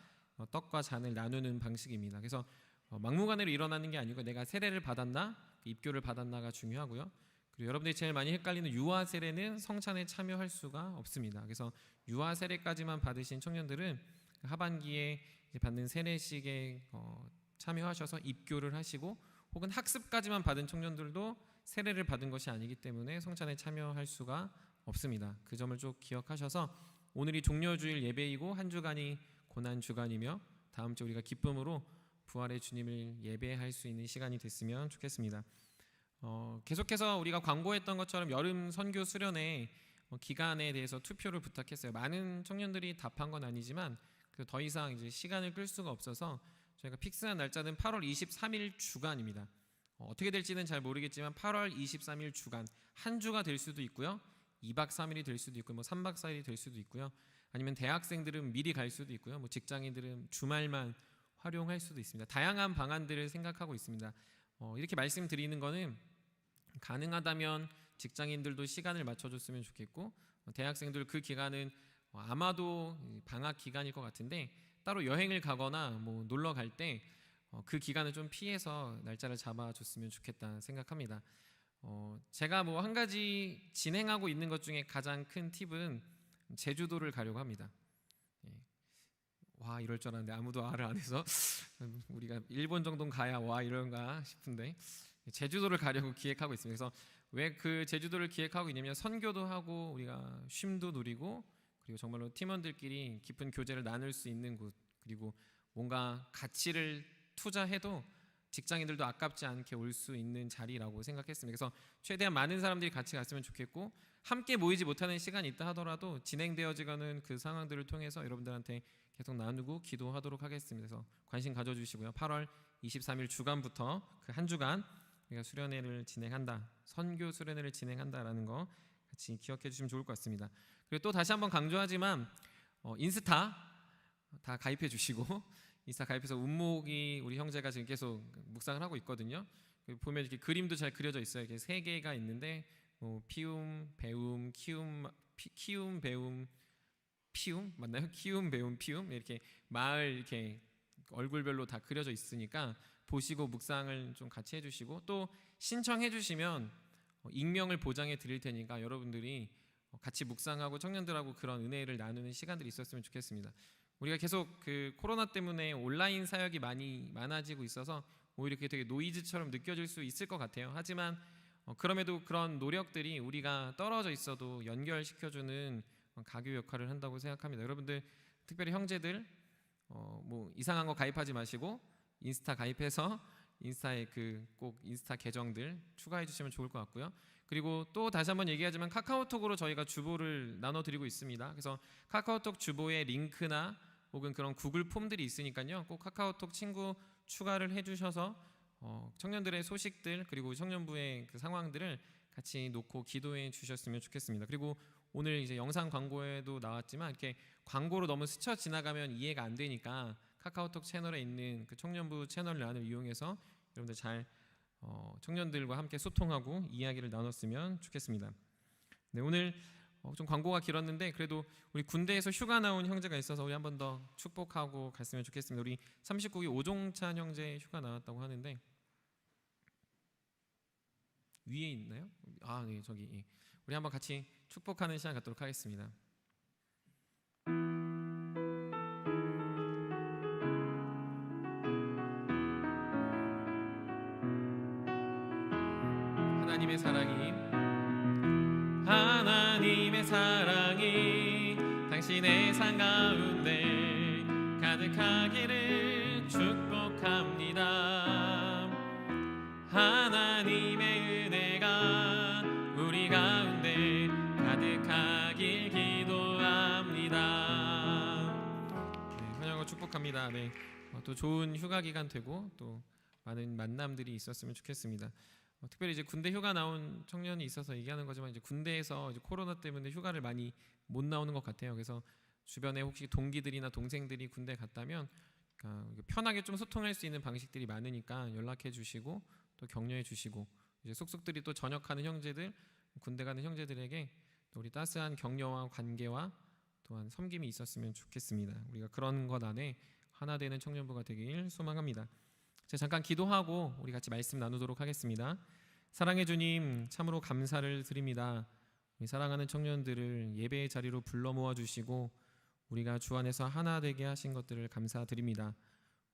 떡과 잔을 나누는 방식입니다. 그래서 막무가내로 일어나는 게 아니고 내가 세례를 받았나, 입교를 받았나가 중요하고요. 그리고 여러분들이 제일 많이 헷갈리는 유아 세례는 성찬에 참여할 수가 없습니다. 그래서 유아 세례까지만 받으신 청년들은 하반기에 받는 세례식에 참여하셔서 입교를 하시고 혹은 학습까지만 받은 청년들도 세례를 받은 것이 아니기 때문에 성찬에 참여할 수가 없습니다. 그 점을 좀 기억하셔서 오늘이 종려주일 예배이고 한 주간이 고난주간이며 다음 주 우리가 기쁨으로 부활의 주님을 예배할 수 있는 시간이 됐으면 좋겠습니다. 계속해서 우리가 광고했던 것처럼 여름 선교 수련회 기간에 대해서 투표를 부탁했어요. 많은 청년들이 답한 건 아니지만 더 이상 이제 시간을 끌 수가 없어서 저희가 픽스한 날짜는 8월 23일 주간입니다. 어떻게 될지는 잘 모르겠지만 8월 23일 주간 한 주가 될 수도 있고요. 2박 3일이 될 수도 있고 뭐 3박 4일이 될 수도 있고요. 아니면 대학생들은 미리 갈 수도 있고요. 뭐 직장인들은 주말만 활용할 수도 있습니다. 다양한 방안들을 생각하고 있습니다. 이렇게 말씀드리는 거는 가능하다면 직장인들도 시간을 맞춰줬으면 좋겠고 대학생들 그 기간은 아마도 방학 기간일 것 같은데 따로 여행을 가거나 뭐 놀러 갈 때 그 기간을 좀 피해서 날짜를 잡아줬으면 좋겠다 생각합니다. 제가 뭐 한 가지 진행하고 있는 것 중에 가장 큰 팁은 제주도를 가려고 합니다. 와 이럴 줄 알았는데 아무도 말을 안 해서 우리가 일본 정도는 가야 와 이런가 싶은데 제주도를 가려고 기획하고 있습니다. 그래서 왜 그 제주도를 기획하고 있냐면 선교도 하고 우리가 쉼도 누리고 그리고 정말로 팀원들끼리 깊은 교제를 나눌 수 있는 곳, 그리고 뭔가 가치를 투자해도 직장인들도 아깝지 않게 올 수 있는 자리라고 생각했습니다. 그래서 최대한 많은 사람들이 같이 갔으면 좋겠고 함께 모이지 못하는 시간이 있다 하더라도 진행되어지는 그 상황들을 통해서 여러분들한테 계속 나누고 기도하도록 하겠습니다. 그래서 관심 가져주시고요. 8월 23일 주간부터 그 한 주간 우리가 수련회를 진행한다, 선교 수련회를 진행한다라는 거 같이 기억해 주시면 좋을 것 같습니다. 그리고 또 다시 한번 강조하지만 인스타 다 가입해 주시고 인스타 가입해서 운목이 우리 형제가 지금 계속 묵상을 하고 있거든요. 보면 이렇게 그림도 잘 그려져 있어요. 이렇게 3개가 있는데 피움, 배움, 키움, 배움, 피움 맞나요? 키움, 배움, 피움 이렇게 마을 이렇게 얼굴별로 다 그려져 있으니까 보시고 묵상을 좀 같이 해주시고 또 신청해 주시면 익명을 보장해 드릴 테니까 여러분들이 같이 묵상하고 청년들하고 그런 은혜를 나누는 시간들이 있었으면 좋겠습니다. 우리가 계속 그 코로나 때문에 온라인 사역이 많아지고 있어서 오히려 그게 되게 노이즈처럼 느껴질 수 있을 것 같아요. 하지만 그럼에도 그런 노력들이 우리가 떨어져 있어도 연결시켜주는 가교 역할을 한다고 생각합니다. 여러분들 특별히 형제들 뭐 이상한 거 가입하지 마시고 인스타 가입해서 인스타에 꼭 인스타 계정들 추가해 주시면 좋을 것 같고요. 그리고 또 다시 한번 얘기하지만 카카오톡으로 저희가 주보를 나눠드리고 있습니다. 그래서 카카오톡 주보에 링크나 혹은 그런 구글 폼들이 있으니까요. 꼭 카카오톡 친구 추가를 해주셔서 청년들의 소식들 그리고 청년부의 그 상황들을 같이 놓고 기도해 주셨으면 좋겠습니다. 그리고 오늘 이제 영상 광고에도 나왔지만 이렇게 광고로 너무 스쳐 지나가면 이해가 안 되니까 카카오톡 채널에 있는 그 청년부 채널란을 이용해서 여러분들 잘 청년들과 함께 소통하고 이야기를 나눴으면 좋겠습니다. 네, 오늘 좀 광고가 길었는데 그래도 우리 군대에서 휴가 나온 형제가 있어서 우리 한 번 더 축복하고 갔으면 좋겠습니다. 우리 39기 오종찬 형제 휴가 나왔다고 하는데 위에 있나요? 아, 네, 저기 예. 우리 한번 같이 축복하는 시간 갖도록 하겠습니다. 하나님의 사랑이 당신의 삶 가운데 가득하기를 축복합니다. 하나님의 은혜가 우리 가운데 가득하길 기도합니다. 네, 환영하고 축복합니다. 네, 또 좋은 휴가 기간 되고 또 많은 만남들이 있었으면 좋겠습니다. 특별히 이제 군대 휴가 나온 청년이 있어서 얘기하는 거지만 이제 군대에서 이제 코로나 때문에 휴가를 많이 못 나오는 것 같아요. 그래서 주변에 혹시 동기들이나 동생들이 군대 갔다면 편하게 좀 소통할 수 있는 방식들이 많으니까 연락해 주시고 또 격려해 주시고 이제 속속들이 또 전역하는 형제들, 군대 가는 형제들에게 또 우리 따스한 격려와 관계와 또한 섬김이 있었으면 좋겠습니다. 우리가 그런 것 안에 하나 되는 청년부가 되길 소망합니다. 잠깐 기도하고 우리 같이 말씀 나누도록 하겠습니다. 사랑해 주님, 참으로 감사를 드립니다. 우리 사랑하는 청년들을 예배의 자리로 불러 모아 주시고 우리가 주 안에서 하나 되게 하신 것들을 감사드립니다.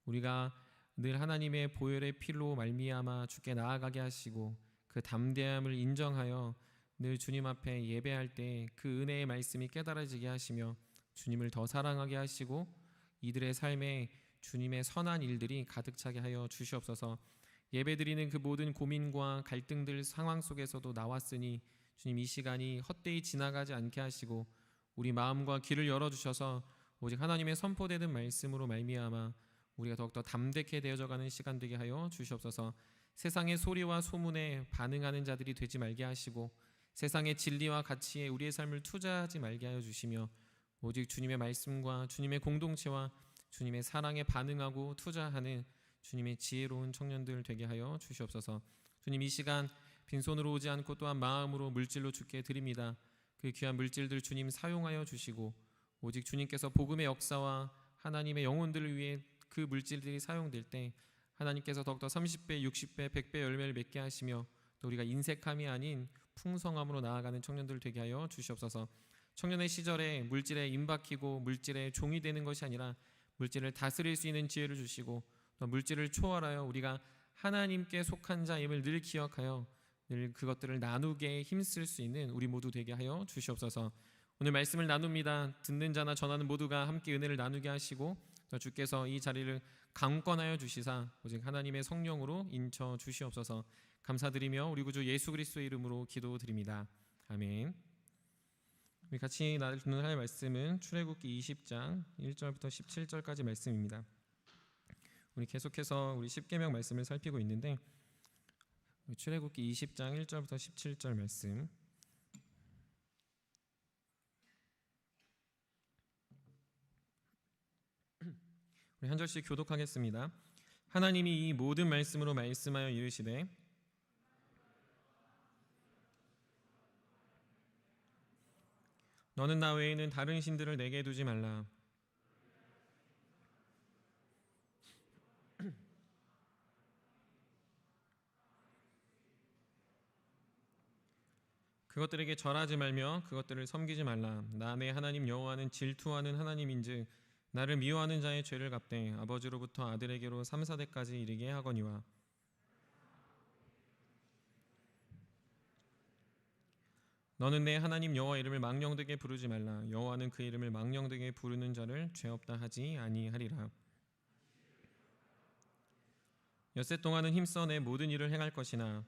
우리가 늘 하나님의 보혈의 피로 말미암아 주께 나아가게 하시고 그 담대함을 인정하여 늘 주님 앞에 예배할 때 그 은혜의 말씀이 깨달아지게 하시며 주님을 더 사랑하게 하시고 이들의 삶에 주님의 선한 일들이 가득 차게 하여 주시옵소서. 예배드리는 그 모든 고민과 갈등들 상황 속에서도 나왔으니 주님 이 시간이 헛되이 지나가지 않게 하시고 우리 마음과 귀를 열어주셔서 오직 하나님의 선포되는 말씀으로 말미암아 우리가 더욱더 담대케 되어져가는 시간 되게 하여 주시옵소서. 세상의 소리와 소문에 반응하는 자들이 되지 말게 하시고 세상의 진리와 가치에 우리의 삶을 투자하지 말게 하여 주시며 오직 주님의 말씀과 주님의 공동체와 주님의 사랑에 반응하고 투자하는 주님의 지혜로운 청년들 되게 하여 주시옵소서. 주님, 이 시간 빈손으로 오지 않고 또한 마음으로 물질로 주께 드립니다. 그 귀한 물질들 주님 사용하여 주시고 오직 주님께서 복음의 역사와 하나님의 영혼들을 위해 그 물질들이 사용될 때 하나님께서 더욱더 30배, 60배, 100배 열매를 맺게 하시며 또 우리가 인색함이 아닌 풍성함으로 나아가는 청년들 되게 하여 주시옵소서. 청년의 시절에 물질에 임박히고 물질의 종이 되는 것이 아니라 물질을 다스릴 수 있는 지혜를 주시고 또 물질을 초월하여 우리가 하나님께 속한 자임을 늘 기억하여 늘 그것들을 나누게 힘쓸 수 있는 우리 모두 되게 하여 주시옵소서. 오늘 말씀을 나눕니다. 듣는 자나 전하는 모두가 함께 은혜를 나누게 하시고 또 주께서 이 자리를 강권하여 주시사 오직 하나님의 성령으로 인쳐 주시옵소서. 감사드리며 우리 구주 예수 그리스도의 이름으로 기도드립니다. 아멘. 우리 같이 나누는 하나님의 말씀은 출애굽기 20장 1절부터 17절까지 말씀입니다. 우리 계속해서 우리 십계명 말씀을 살피고 있는데 출애굽기 20장 1절부터 17절 말씀 우리 한 절씩 교독하겠습니다. 하나님이 이 모든 말씀으로 말씀하여 이르시되 너는 나 외에는 다른 신들을 내게 두지 말라. 그것들에게 절하지 말며 그것들을 섬기지 말라. 나 내 하나님 여호와는 질투하는 하나님인즉 나를 미워하는 자의 죄를 갚되 아버지로부터 아들에게로 3, 4대까지 이르게 하거니와 너는 내 하나님 여호와 이름을 망령되게 부르지 말라. 여호와는 그 이름을 망령되게 부르는 자를 죄 없다 하지 아니하리라. 엿새 동안은 힘써 내 모든 일을 행할 것이나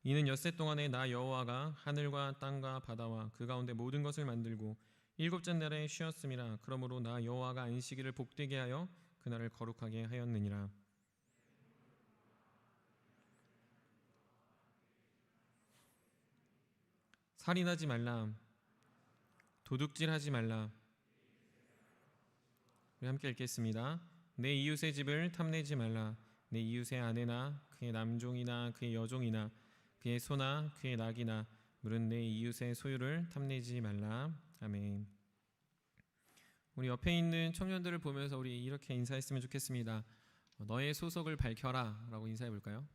이는 엿새 동안에 나 여호와가 하늘과 땅과 바다와 그 가운데 모든 것을 만들고 일곱째 날에 쉬었음이라. 그러므로 나 여호와가 안식일을 복되게 하여 그날을 거룩하게 하였느니라. 살인하지 말라. 도둑질하지 말라. 우리 함께 읽겠습니다. 내 이웃의 집을 탐내지 말라. 내 이웃의 아내나 그의 남종이나 그의 여종이나 그의 소나 그의 낙이나 물은 내 이웃의 소유를 탐내지 말라. 아멘. 우리 옆에 있는 청년들을 보면서 우리 이렇게 인사했으면 좋겠습니다. 너의 소속을 밝혀라 라고 인사해 볼까요?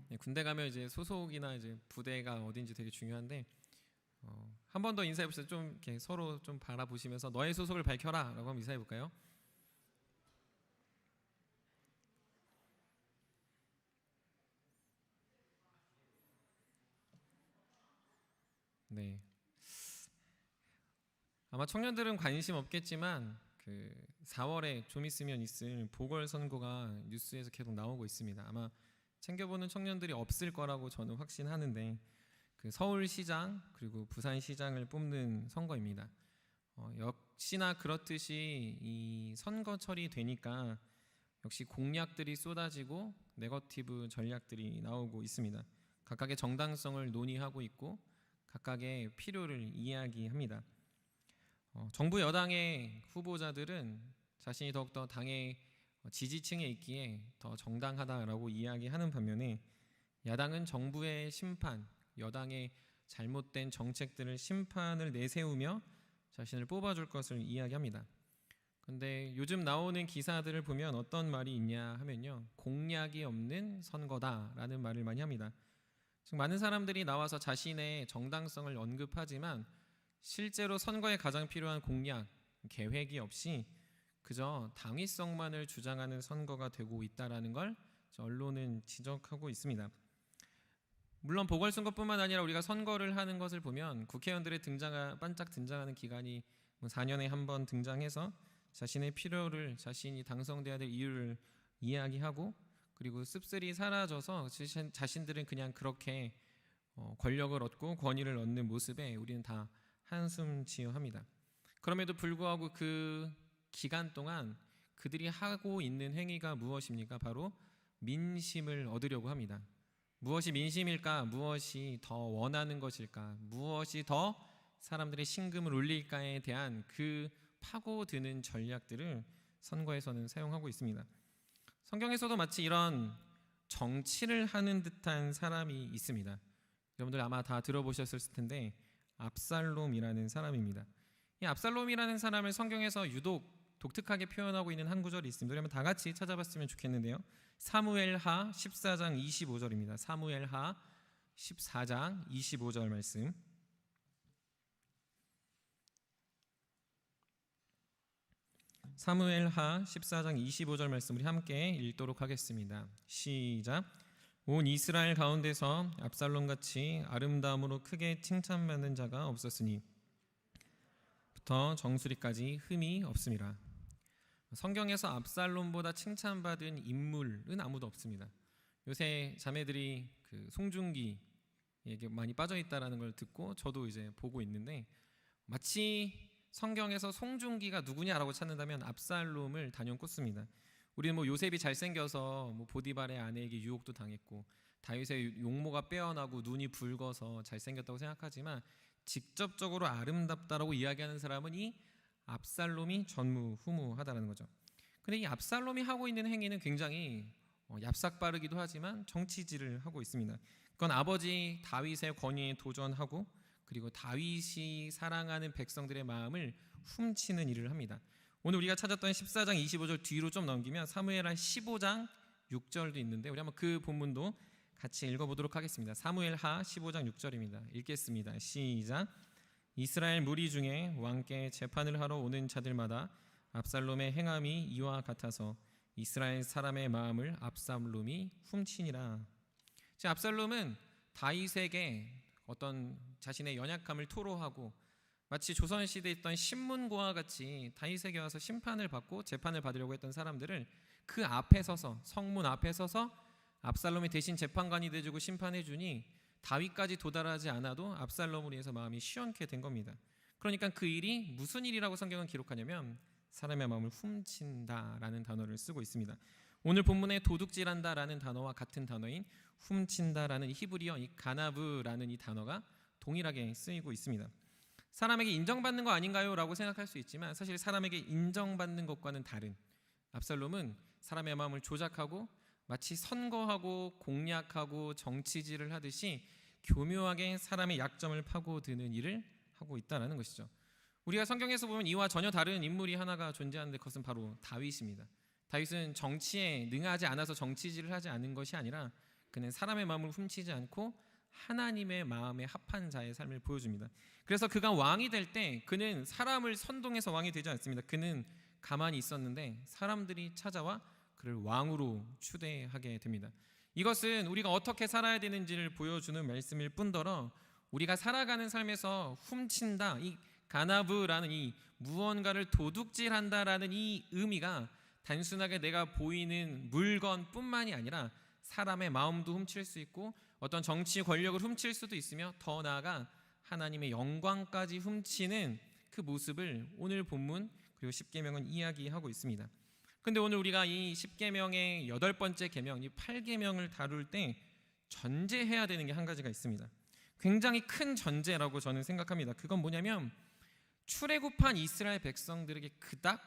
네, 군대 가면 이제 소속이나 이제 부대가 어딘지 되게 중요한데 한 번 더 인사해 보시죠. 좀 이렇게 서로 좀 바라보시면서 너의 소속을 밝혀라 라고 한번 인사해 볼까요? 네. 아마 청년들은 관심 없겠지만 그 4월에 좀 있으면 있을 보궐선거가 뉴스에서 계속 나오고 있습니다. 아마 챙겨보는 청년들이 없을 거라고 저는 확신하는데 그 서울시장 그리고 부산시장을 뽑는 선거입니다. 역시나 그렇듯이 이 선거철이 되니까 역시 공약들이 쏟아지고 네거티브 전략들이 나오고 있습니다. 각각의 정당성을 논의하고 있고 각각의 필요를 이야기합니다. 정부 여당의 후보자들은 자신이 더욱더 당의 지지층에 있기에 더 정당하다라고 이야기하는 반면에 야당은 정부의 심판, 여당의 잘못된 정책들을 심판을 내세우며 자신을 뽑아줄 것을 이야기합니다. 그런데 요즘 나오는 기사들을 보면 어떤 말이 있냐 하면요, 공약이 없는 선거다라는 말을 많이 합니다. 즉 많은 사람들이 나와서 자신의 정당성을 언급하지만 실제로 선거에 가장 필요한 공약, 계획이 없이 그저 당위성만을 주장하는 선거가 되고 있다라는 걸 언론은 지적하고 있습니다. 물론 보궐선거뿐만 아니라 우리가 선거를 하는 것을 보면 국회의원들의 반짝 등장하는 기간이 4년에 한 번 등장해서 자신의 필요를, 자신이 당선돼야 될 이유를 이야기하고 그리고 씁쓸히 사라져서 자신들은 그냥 그렇게 권력을 얻고 권위를 얻는 모습에 우리는 다 한숨 지어 합니다. 그럼에도 불구하고 그 기간 동안 그들이 하고 있는 행위가 무엇입니까? 바로 민심을 얻으려고 합니다. 무엇이 민심일까? 무엇이 더 원하는 것일까? 무엇이 더 사람들의 신금을 올릴까에 대한 그 파고드는 전략들을 선거에서는 사용하고 있습니다. 성경에서도 마치 이런 정치를 하는 듯한 사람이 있습니다. 여러분들 아마 다 들어보셨을 텐데 압살롬이라는 사람입니다. 이 압살롬이라는 사람을 성경에서 유독 독특하게 표현하고 있는 한 구절이 있습니다. 우리 한번 다 같이 찾아봤으면 좋겠는데요. 사무엘하 14장 25절입니다. 사무엘하 14장 25절 말씀. 사무엘하 14장 25절 말씀 우리 함께 읽도록 하겠습니다. 시작. 온 이스라엘 가운데서 압살롬같이 아름다움으로 크게 칭찬받는 자가 없었으니 부터 정수리까지 흠이 없음이라. 성경에서 압살롬보다 칭찬받은 인물은 아무도 없습니다. 요새 자매들이 그 송중기에게 많이 빠져있다라는 걸 듣고 저도 이제 보고 있는데 마치 성경에서 송중기가 누구냐라고 찾는다면 압살롬을 단연 꼽습니다. 우리는 뭐 요셉이 잘생겨서 뭐 보디발의 아내에게 유혹도 당했고 다윗의 용모가 빼어나고 눈이 붉어서 잘생겼다고 생각하지만 직접적으로 아름답다라고 이야기하는 사람은 이 압살롬이 전무후무하다라는 거죠. 근데 이 압살롬이 하고 있는 행위는 굉장히 얍삭빠르기도 하지만 정치질을 하고 있습니다. 그건 아버지 다윗의 권위에 도전하고 그리고 다윗이 사랑하는 백성들의 마음을 훔치는 일을 합니다. 오늘 우리가 찾았던 14장 25절 뒤로 좀 넘기면 사무엘하 15장 6절도 있는데 우리 한번 그 본문도 같이 읽어보도록 하겠습니다. 사무엘하 15장 6절입니다. 읽겠습니다. 시작. 이스라엘 무리 중에 왕께 재판을 하러 오는 자들마다 압살롬의 행함이 이와 같아서 이스라엘 사람의 마음을 압살롬이 훔치니라. 압살롬은 다윗에게 어떤 자신의 연약함을 토로하고 마치 조선시대에 있던 신문고와 같이 다윗에게 와서 심판을 받고 재판을 받으려고 했던 사람들을 그 앞에 서서 성문 앞에 서서 압살롬이 대신 재판관이 돼주고 심판해주니 다윗까지 도달하지 않아도 압살롬으로 인해서 마음이 시원케 된 겁니다. 그러니까 그 일이 무슨 일이라고 성경은 기록하냐면 사람의 마음을 훔친다라는 단어를 쓰고 있습니다. 오늘 본문에 도둑질한다라는 단어와 같은 단어인 훔친다라는 히브리어 이 가나브라는 이 단어가 동일하게 쓰이고 있습니다. 사람에게 인정받는 거 아닌가요? 라고 생각할 수 있지만 사실 사람에게 인정받는 것과는 다른 압살롬은 사람의 마음을 조작하고 마치 선거하고 공략하고 정치질을 하듯이 교묘하게 사람의 약점을 파고드는 일을 하고 있다는 것이죠. 우리가 성경에서 보면 이와 전혀 다른 인물이 하나가 존재하는데 그것은 바로 다윗입니다. 다윗은 정치에 능하지 않아서 정치질을 하지 않은 것이 아니라 그는 사람의 마음을 훔치지 않고 하나님의 마음에 합한 자의 삶을 보여줍니다. 그래서 그가 왕이 될 때 그는 사람을 선동해서 왕이 되지 않습니다. 그는 가만히 있었는데 사람들이 찾아와 그를 왕으로 추대하게 됩니다. 이것은 우리가 어떻게 살아야 되는지를 보여주는 말씀일 뿐더러 우리가 살아가는 삶에서 훔친다, 이 가나브라는 이 무언가를 도둑질한다라는 이 의미가 단순하게 내가 보이는 물건뿐만이 아니라 사람의 마음도 훔칠 수 있고 어떤 정치 권력을 훔칠 수도 있으며 더 나아가 하나님의 영광까지 훔치는 그 모습을 오늘 본문 그리고 십계명은 이야기하고 있습니다. 근데 오늘 우리가 이 십계명의 8번째 계명, 이 8계명을 다룰 때 전제해야 되는 게 한 가지가 있습니다. 굉장히 큰 전제라고 저는 생각합니다. 그건 뭐냐면 출애굽한 이스라엘 백성들에게 그닥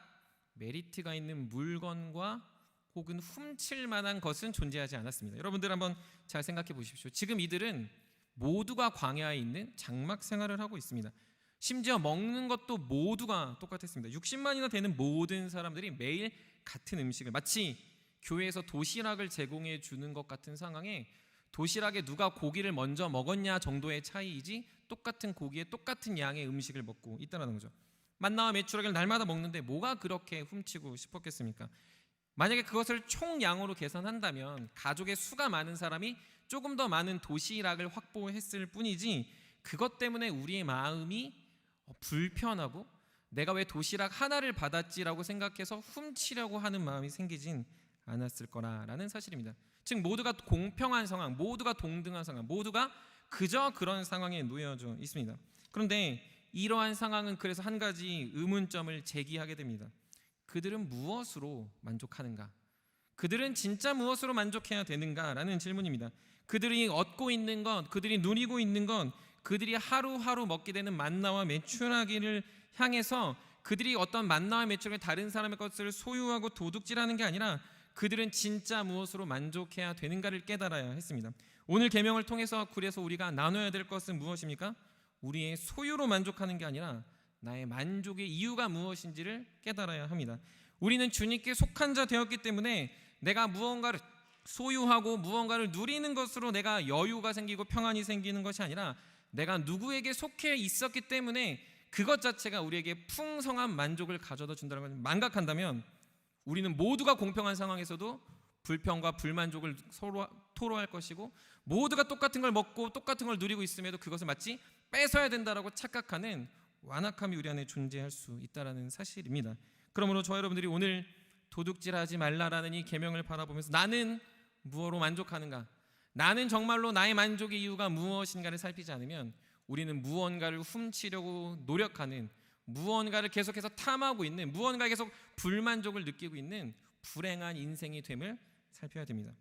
메리트가 있는 물건과 혹은 훔칠 만한 것은 존재하지 않았습니다. 여러분들 한번 잘 생각해 보십시오. 지금 이들은 모두가 광야에 있는 장막 생활을 하고 있습니다. 심지어 먹는 것도 모두가 똑같았습니다. 60만이나 되는 모든 사람들이 매일 같은 음식을 마치 교회에서 도시락을 제공해 주는 것 같은 상황에 도시락에 누가 고기를 먼저 먹었냐 정도의 차이이지 똑같은 고기에 똑같은 양의 음식을 먹고 있다는 거죠. 만나와 메추라기를 날마다 먹는데 뭐가 그렇게 훔치고 싶었겠습니까? 만약에 그것을 총량으로 계산한다면 가족의 수가 많은 사람이 조금 더 많은 도시락을 확보했을 뿐이지 그것 때문에 우리의 마음이 불편하고 내가 왜 도시락 하나를 받았지라고 생각해서 훔치려고 하는 마음이 생기진 않았을 거라라는 사실입니다. 즉 모두가 공평한 상황, 모두가 동등한 상황, 모두가 그저 그런 상황에 놓여져 있습니다. 그런데 이러한 상황은 그래서 한 가지 의문점을 제기하게 됩니다. 그들은 무엇으로 만족하는가? 그들은 진짜 무엇으로 만족해야 되는가라는 질문입니다. 그들이 얻고 있는 것, 그들이 누리고 있는 것, 그들이 하루하루 먹게 되는 만나와 메추라기를 향해서 그들이 어떤 만나와 메추라기 다른 사람의 것을 소유하고 도둑질하는 게 아니라 그들은 진짜 무엇으로 만족해야 되는가를 깨달아야 했습니다. 오늘 계명을 통해서 그래서 우리가 나눠야 될 것은 무엇입니까? 우리의 소유로 만족하는 게 아니라 나의 만족의 이유가 무엇인지를 깨달아야 합니다. 우리는 주님께 속한 자 되었기 때문에 내가 무언가를 소유하고 무언가를 누리는 것으로 내가 여유가 생기고 평안이 생기는 것이 아니라 내가 누구에게 속해 있었기 때문에 그것 자체가 우리에게 풍성한 만족을 가져다 준다는 것을 망각한다면 우리는 모두가 공평한 상황에서도 불평과 불만족을 서로 토로할 것이고 모두가 똑같은 걸 먹고 똑같은 걸 누리고 있음에도 그것을 마치 뺏어야 된다라고 착각하는 완악함이 우리 안에 존재할 수 있다는 사실입니다. 그러므로 저와 여러분들이 오늘 도둑질하지 말라라는 이 계명을 바라보면서 나는 무엇으로 만족하는가? 나는 정말로 나의 만족의 이유가 무엇인가를 살피지 않으면 우리는 무언가를 훔치려고 노력하는, 무언가를 계속해서 탐하고 있는, 무언가에 계속 불만족을 느끼고 있는 불행한 인생이 됨을 살펴야 됩니다.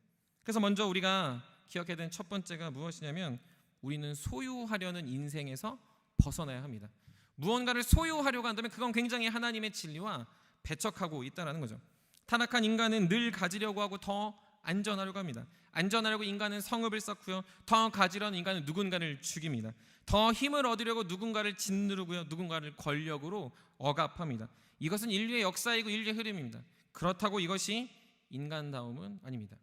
그래서 먼저 우리가 기억해야 되는 첫 번째가 무엇이냐면 우리는 소유하려는 인생에서 벗어나야 합니다. 무언가를 소유하려고 한다면 그건 굉장히 하나님의 진리와 배척하고 있다는 거죠. 타락한 인간은 늘 가지려고 하고 더 안전하려고 합니다. 안전하려고 인간은 성읍을 쌓고요. 더 가지려는 인간은 누군가를 죽입니다. 더 힘을 얻으려고 누군가를 짓누르고요. 누군가를 권력으로 억압합니다. 이것은 인류의 역사이고 인류의 흐름입니다. 그렇다고 이것이 인간다움은 아닙니다.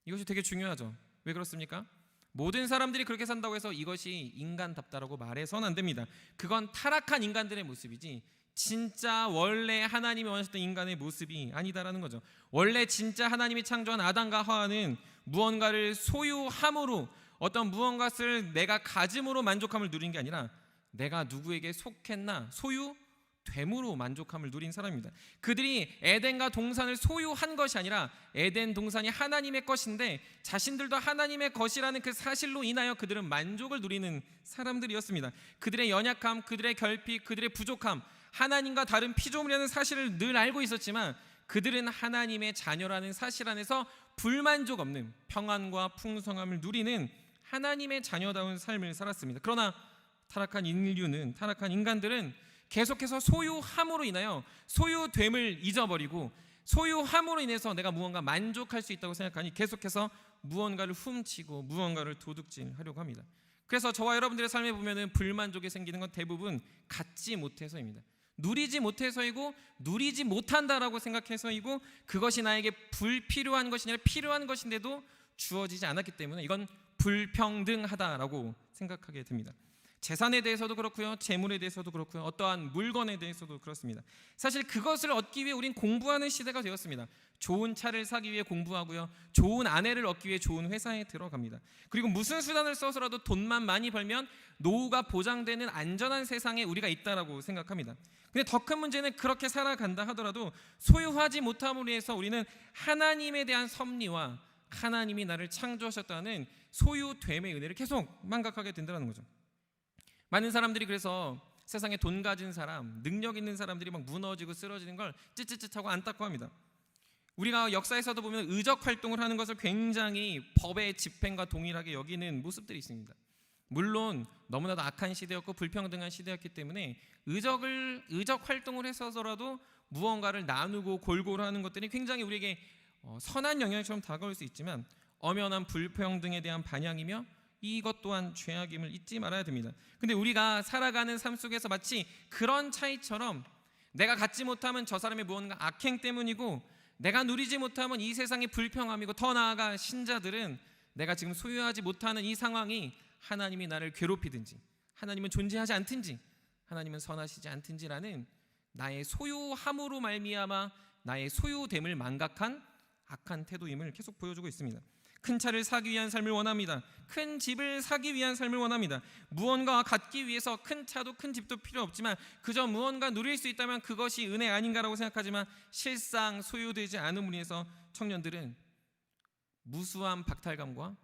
이것이 되게 중요하죠. 왜 그렇습니까? 모든 사람들이 그렇게 산다고 해서 이것이 인간답다라고 말해서는 안 됩니다. 그건 타락한 인간들의 모습이지 진짜 원래 하나님이 원하셨던 인간의 모습이 아니다라는 거죠. 원래 진짜 하나님이 창조한 아담과 하와는 무언가를 소유함으로 어떤 무언가를 내가 가짐으로 만족함을 누린 게 아니라 내가 누구에게 속했나 소유됨으로 만족함을 누린 사람입니다. 그들이 에덴과 동산을 소유한 것이 아니라 에덴 동산이 하나님의 것인데 자신들도 하나님의 것이라는 그 사실로 인하여 그들은 만족을 누리는 사람들이었습니다. 그들의 연약함, 그들의 결핍, 그들의 부족함, 하나님과 다른 피조물이라는 사실을 늘 알고 있었지만 그들은 하나님의 자녀라는 사실 안에서 불만족 없는 평안과 풍성함을 누리는 하나님의 자녀다운 삶을 살았습니다. 그러나 타락한 인류는, 타락한 인간들은 계속해서 소유함으로 인하여 소유됨을 잊어버리고 소유함으로 인해서 내가 무언가 만족할 수 있다고 생각하니 계속해서 무언가를 훔치고 무언가를 도둑질하려고 합니다. 그래서 저와 여러분들의 삶에 보면은 불만족이 생기는 건 대부분 갖지 못해서입니다. 누리지 못해서이고 누리지 못한다라고 생각해서이고 그것이 나에게 불필요한 것이 아니라 필요한 것인데도 주어지지 않았기 때문에 이건 불평등하다라고 생각하게 됩니다. 재산에 대해서도 그렇고요, 재물에 대해서도 그렇고요, 어떠한 물건에 대해서도 그렇습니다. 사실 그것을 얻기 위해 우린 공부하는 시대가 되었습니다. 좋은 차를 사기 위해 공부하고요, 좋은 아내를 얻기 위해 좋은 회사에 들어갑니다. 그리고 무슨 수단을 써서라도 돈만 많이 벌면 노후가 보장되는 안전한 세상에 우리가 있다라고 생각합니다. 근데 더 큰 문제는 그렇게 살아간다 하더라도 소유하지 못함으로 해서 우리는 하나님에 대한 섭리와 하나님이 나를 창조하셨다는 소유됨의 은혜를 계속 망각하게 된다는 거죠. 많은 사람들이 그래서 세상에 돈 가진 사람, 능력 있는 사람들이 막 무너지고 쓰러지는 걸 찌찌찌하고 안타까워합니다. 우리가 역사에서도 보면 의적 활동을 하는 것을 굉장히 법의 집행과 동일하게 여기는 모습들이 있습니다. 물론 너무나도 악한 시대였고 불평등한 시대였기 때문에 의적 활동을 해서라도 무언가를 나누고 골고루 하는 것들이 굉장히 우리에게 선한 영향처럼 다가올 수 있지만 엄연한 불평등에 대한 반향이며 이것 또한 죄악임을 잊지 말아야 됩니다. 근데 우리가 살아가는 삶 속에서 마치 그런 차이처럼 내가 갖지 못하면 저 사람의 무언가 악행 때문이고 내가 누리지 못하면 이 세상의 불평함이고 더 나아가 신자들은 내가 지금 소유하지 못하는 이 상황이 하나님이 나를 괴롭히든지 하나님은 존재하지 않든지 하나님은 선하시지 않든지라는 나의 소유함으로 말미암아 나의 소유됨을 망각한 악한 태도임을 계속 보여주고 있습니다. 큰 차를 사기 위한 삶을 원합니다. 큰 집을 사기 위한 삶을 원합니다. 무언가 갖기 위해서 큰 차도 큰 집도 필요 없지만 그저 무언가 누릴 수 있다면 그것이 은혜 아닌가라고 생각하지만 실상 소유되지 않음으로 인해서 청년들은 무수한 박탈감과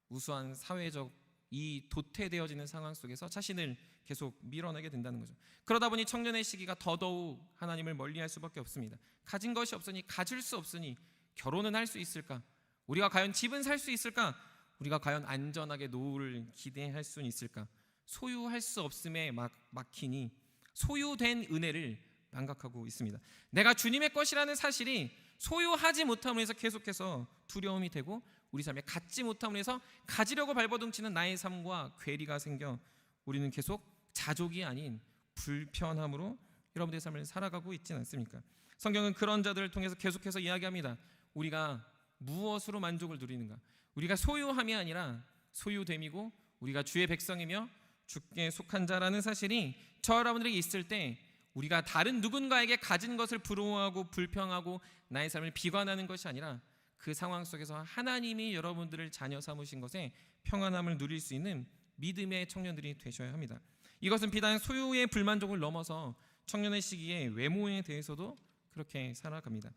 무수한 사회적 이 도태되어지는 상황 속에서 자신을 계속 밀어내게 된다는 거죠. 그러다 보니 청년의 시기가 더더욱 하나님을 멀리할 수밖에 없습니다. 가진 것이 없으니, 가질 수 없으니 결혼은 할 수 있을까? 우리가 과연 집은 살 수 있을까? 우리가 과연 안전하게 노후를 기대할 수 있을까? 소유할 수 없음에 막히니 소유된 은혜를 망각하고 있습니다. 내가 주님의 것이라는 사실이 소유하지 못함으로 해서 계속해서 두려움이 되고, 우리 삶에 갖지 못함으로 해서 가지려고 발버둥치는 나의 삶과 괴리가 생겨 우리는 계속 자족이 아닌 불편함으로 여러분들의 삶을 살아가고 있지 않습니까? 성경은 그런 자들을 통해서 계속해서 이야기합니다. 우리가 무엇으로 만족을 누리는가? 우리가 소유함이 아니라 소유됨이고, 우리가 주의 백성이며 주께 속한 자라는 사실이 저 여러분들에게 있을 때, 우리가 다른 누군가에게 가진 것을 부러워하고 불평하고 나의 삶을 비관하는 것이 아니라 그 상황 속에서 하나님이 여러분들을 자녀 삼으신 것에 평안함을 누릴 수 있는 믿음의 청년들이 되셔야 합니다. 이것은 비단 소유의 불만족을 넘어서 청년의 시기에 외모에 대해서도 그렇게 살아갑니다.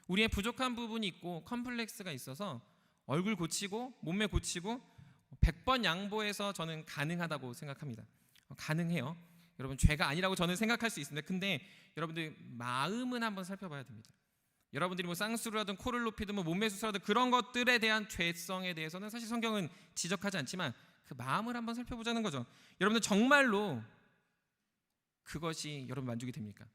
우리의 부족한 부분이 있고 컴플렉스가 있어서 얼굴 고치고 몸매 고치고 100번 양보해서 저는 가능하다고 생각합니다. 가능해요. 여러분, 죄가 아니라고 저는 생각할 수 있습니다. 근데 여러분들 마음은 한번 살펴봐야 됩니다. 여러분들이 뭐 쌍수를 하든 코를 높이든 뭐 몸매 수술하든 그런 것들에 대한 죄성에 대해서는 사실 성경은 지적하지 않지만 그 마음을 한번 살펴보자는 거죠. 여러분들 정말로 그것이 여러분 만족이 됩니까?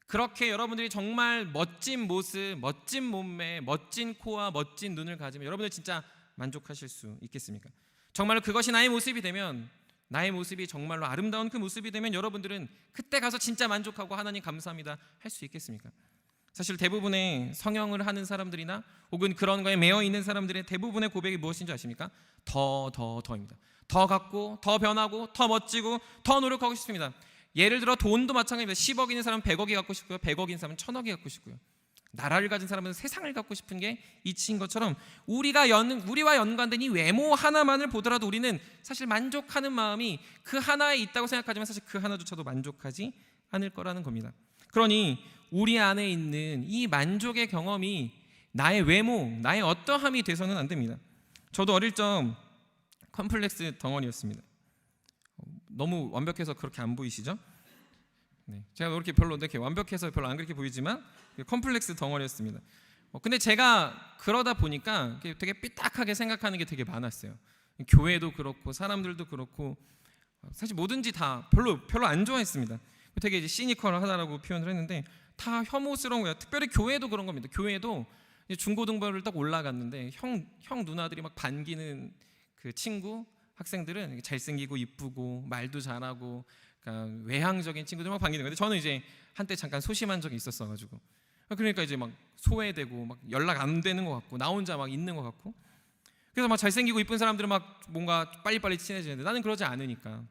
그렇게 여러분들이 정말 멋진 모습, 멋진 몸매, 멋진 코와 멋진 눈을 가지면 여러분들 진짜 만족하실 수 있겠습니까? 정말로 그것이 나의 모습이 되면, 나의 모습이 정말로 아름다운 그 모습이 되면 여러분들은 그때 가서 진짜 만족하고 하나님 감사합니다 할 수 있겠습니까? 사실 대부분의 성형을 하는 사람들이나 혹은 그런 거에 매여 있는 사람들의 대부분의 고백이 무엇인지 아십니까? 더입니다. 더 갖고, 더 변하고, 더 멋지고, 더 노력하고 싶습니다. 예를 들어 돈도 마찬가지입니다. 10억 있는 사람은 100억이 갖고 싶고요, 100억인 사람은 1000억이 갖고 싶고요. 나라를 가진 사람은 세상을 갖고 싶은 게 이치인 것처럼 우리와 연관된 이 외모 하나만을 보더라도 우리는 사실 만족하는 마음이 그 하나에 있다고 생각하지만 사실 그 하나조차도 만족하지 않을 거라는 겁니다. 그러니 우리 안에 있는 이 만족의 경험이 나의 외모, 나의 어떠함이 돼서는 안 됩니다. 저도 어릴 적 컴플렉스 덩어리였습니다. 너무 완벽해서 그렇게 안 보이시죠? 네, 제가 이렇게 별로 이렇게 완벽해서 별로 안 그렇게 보이지만 컴플렉스 덩어리였습니다. 근데 제가 그러다 보니까 되게 삐딱하게 생각하는 게 되게 많았어요. 교회도 그렇고 사람들도 그렇고 사실 뭐든지 다 별로 안 좋아했습니다. 되게 이제 시니컬하다라고 표현을 했는데 다 혐오스러운 거예요. 특별히 교회도 그런 겁니다. 교회도 중고등부를 딱 올라갔는데 형 누나들이 막 반기는 그 친구 학생들은 잘생기고 이쁘고 말도 잘하고 그러니까 외향적인 친구들 막 반기는 건데 저는 이제 한때 잠깐 소심한 적이 있었어가지고 그러니까 이제 막 소외되고 막 연락 안 되는 것 같고 나 혼자 막 있는 것 같고 그래서 막 잘생기고 이쁜 사람들은 막 뭔가 빨리빨리 친해지는데 나는 그러지 않으니까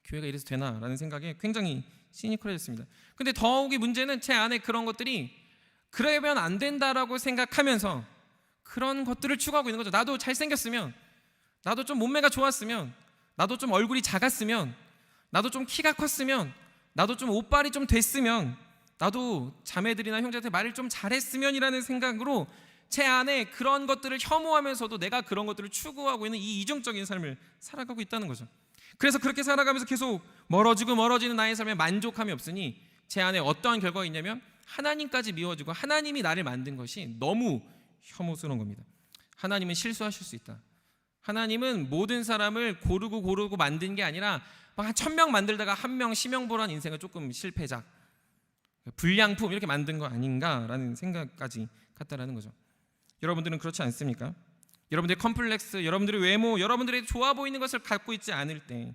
교회가 이래서 되나라는 생각에 굉장히 시니컬해졌습니다. 근데 더욱이 문제는 제 안에 그런 것들이 그러면 안 된다라고 생각하면서 그런 것들을 추구하고 있는 거죠. 나도 잘생겼으면, 나도 좀 몸매가 좋았으면, 나도 좀 얼굴이 작았으면, 나도 좀 키가 컸으면, 나도 좀 옷발이 좀 됐으면, 나도 자매들이나 형제한테 말을 좀 잘했으면이라는 생각으로 제 안에 그런 것들을 혐오하면서도 내가 그런 것들을 추구하고 있는 이 이중적인 삶을 살아가고 있다는 거죠. 그래서 그렇게 살아가면서 계속 멀어지는 나의 삶에 만족함이 없으니 제 안에 어떠한 결과가 있냐면 하나님까지 미워지고 하나님이 나를 만든 것이 너무 혐오스러운 겁니다. 하나님은 실수하실 수 있다. 하나님은 모든 사람을 고르고 만든 게 아니라 한 1000명 만들다가 1명 심형보란 인생은 조금 실패작, 불량품 이렇게 만든 거 아닌가라는 생각까지 갖다라는 거죠. 여러분들은 그렇지 않습니까? 여러분들의 컴플렉스, 여러분들의 외모, 여러분들의 좋아 보이는 것을 갖고 있지 않을 때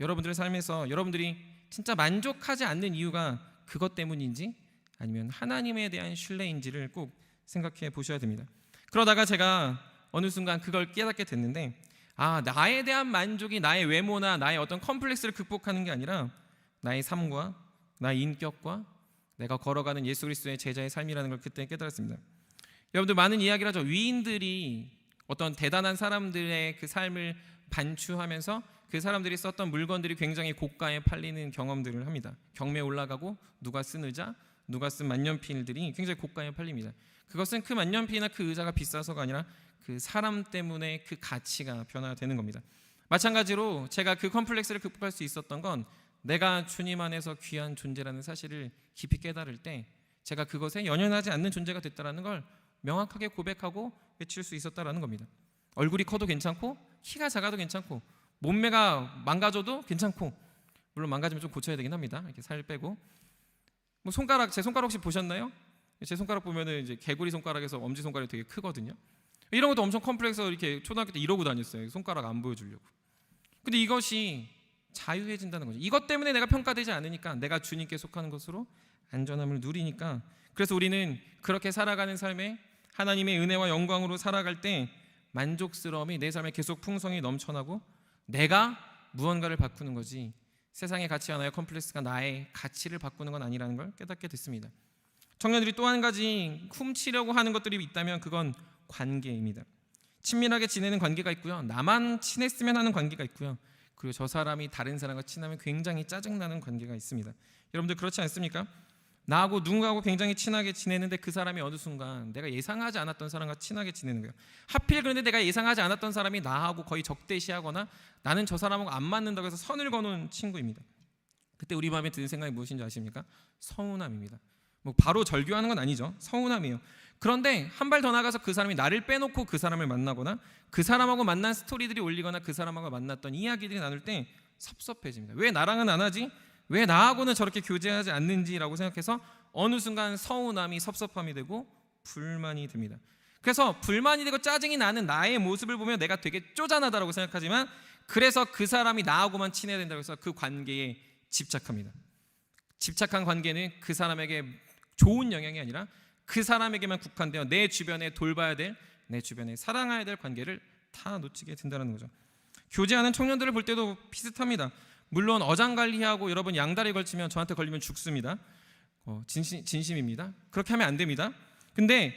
여러분들의 삶에서 여러분들이 진짜 만족하지 않는 이유가 그것 때문인지 아니면 하나님에 대한 신뢰인지를 꼭 생각해 보셔야 됩니다. 그러다가 제가 어느 순간 그걸 깨닫게 됐는데 나에 대한 만족이 나의 외모나 나의 어떤 컴플렉스를 극복하는 게 아니라 나의 삶과 나의 인격과 내가 걸어가는 예수 그리스도의 제자의 삶이라는 걸 그때 깨달았습니다. 여러분들 많은 이야기를 하죠. 위인들이 어떤 대단한 사람들의 그 삶을 반추하면서 그 사람들이 썼던 물건들이 굉장히 고가에 팔리는 경험들을 합니다. 경매에 올라가고 누가 쓴 의자, 누가 쓴 만년필들이 굉장히 고가에 팔립니다. 그것은 그 만년필이나 그 의자가 비싸서가 아니라 그 사람 때문에 그 가치가 변화되는 겁니다. 마찬가지로 제가 그 컴플렉스를 극복할 수 있었던 건 내가 주님 안에서 귀한 존재라는 사실을 깊이 깨달을 때 제가 그것에 연연하지 않는 존재가 됐다는 걸 명확하게 고백하고 외칠 수 있었다는 겁니다. 얼굴이 커도 괜찮고 키가 작아도 괜찮고 몸매가 망가져도 괜찮고, 물론 망가지면 좀 고쳐야 되긴 합니다. 이렇게 살 빼고. 뭐 제 손가락 혹시 보셨나요? 제 손가락 보면은 이제 개구리 손가락에서 엄지 손가락이 되게 크거든요. 이런 것도 엄청 컴플렉스로 이렇게 초등학교 때 이러고 다녔어요. 손가락 안 보여주려고. 근데 이것이 자유해진다는 거죠. 이것 때문에 내가 평가되지 않으니까, 내가 주님께 속하는 것으로 안전함을 누리니까. 그래서 우리는 그렇게 살아가는 삶에 하나님의 은혜와 영광으로 살아갈 때 만족스러움이 내 삶에 계속 풍성히 넘쳐나고 내가 무언가를 바꾸는 거지 세상의 가치 하나의 컴플렉스가 나의 가치를 바꾸는 건 아니라는 걸 깨닫게 됐습니다. 청년들이 또 한 가지 훔치려고 하는 것들이 있다면 그건 관계입니다. 친밀하게 지내는 관계가 있고요, 나만 친했으면 하는 관계가 있고요, 그리고 저 사람이 다른 사람과 친하면 굉장히 짜증나는 관계가 있습니다. 여러분들 그렇지 않습니까? 나하고 누군가하고 굉장히 친하게 지내는데 그 사람이 어느 순간 내가 예상하지 않았던 사람과 친하게 지내는 거예요. 하필 그런데 내가 예상하지 않았던 사람이 나하고 거의 적대시하거나 나는 저 사람하고 안 맞는다고 해서 선을 거는 친구입니다. 그때 우리 마음에 드는 생각이 무엇인지 아십니까? 서운함입니다. 뭐 바로 절교하는 건 아니죠. 서운함이에요. 그런데 한 발 더 나가서 그 사람이 나를 빼놓고 그 사람을 만나거나 그 사람하고 만난 스토리들이 올리거나 그 사람하고 만났던 이야기들이 나눌 때 섭섭해집니다. 왜 나랑은 안 하지? 왜 나하고는 저렇게 교제하지 않는지라고 생각해서 어느 순간 서운함이 섭섭함이 되고 불만이 듭니다. 그래서 불만이 되고 짜증이 나는 나의 모습을 보면 내가 되게 쪼잔하다라고 생각하지만, 그래서 그 사람이 나하고만 친해야 된다고 해서 그 관계에 집착합니다. 집착한 관계는 그 사람에게 좋은 영향이 아니라 그 사람에게만 국한되어 내 주변에 돌봐야 될, 내 주변에 사랑해야 될 관계를 다 놓치게 된다는 거죠. 교제하는 청년들을 볼 때도 비슷합니다. 물론 어장관리하고 여러분 양다리 걸치면 저한테 걸리면 죽습니다. 진심입니다. 그렇게 하면 안 됩니다. 근데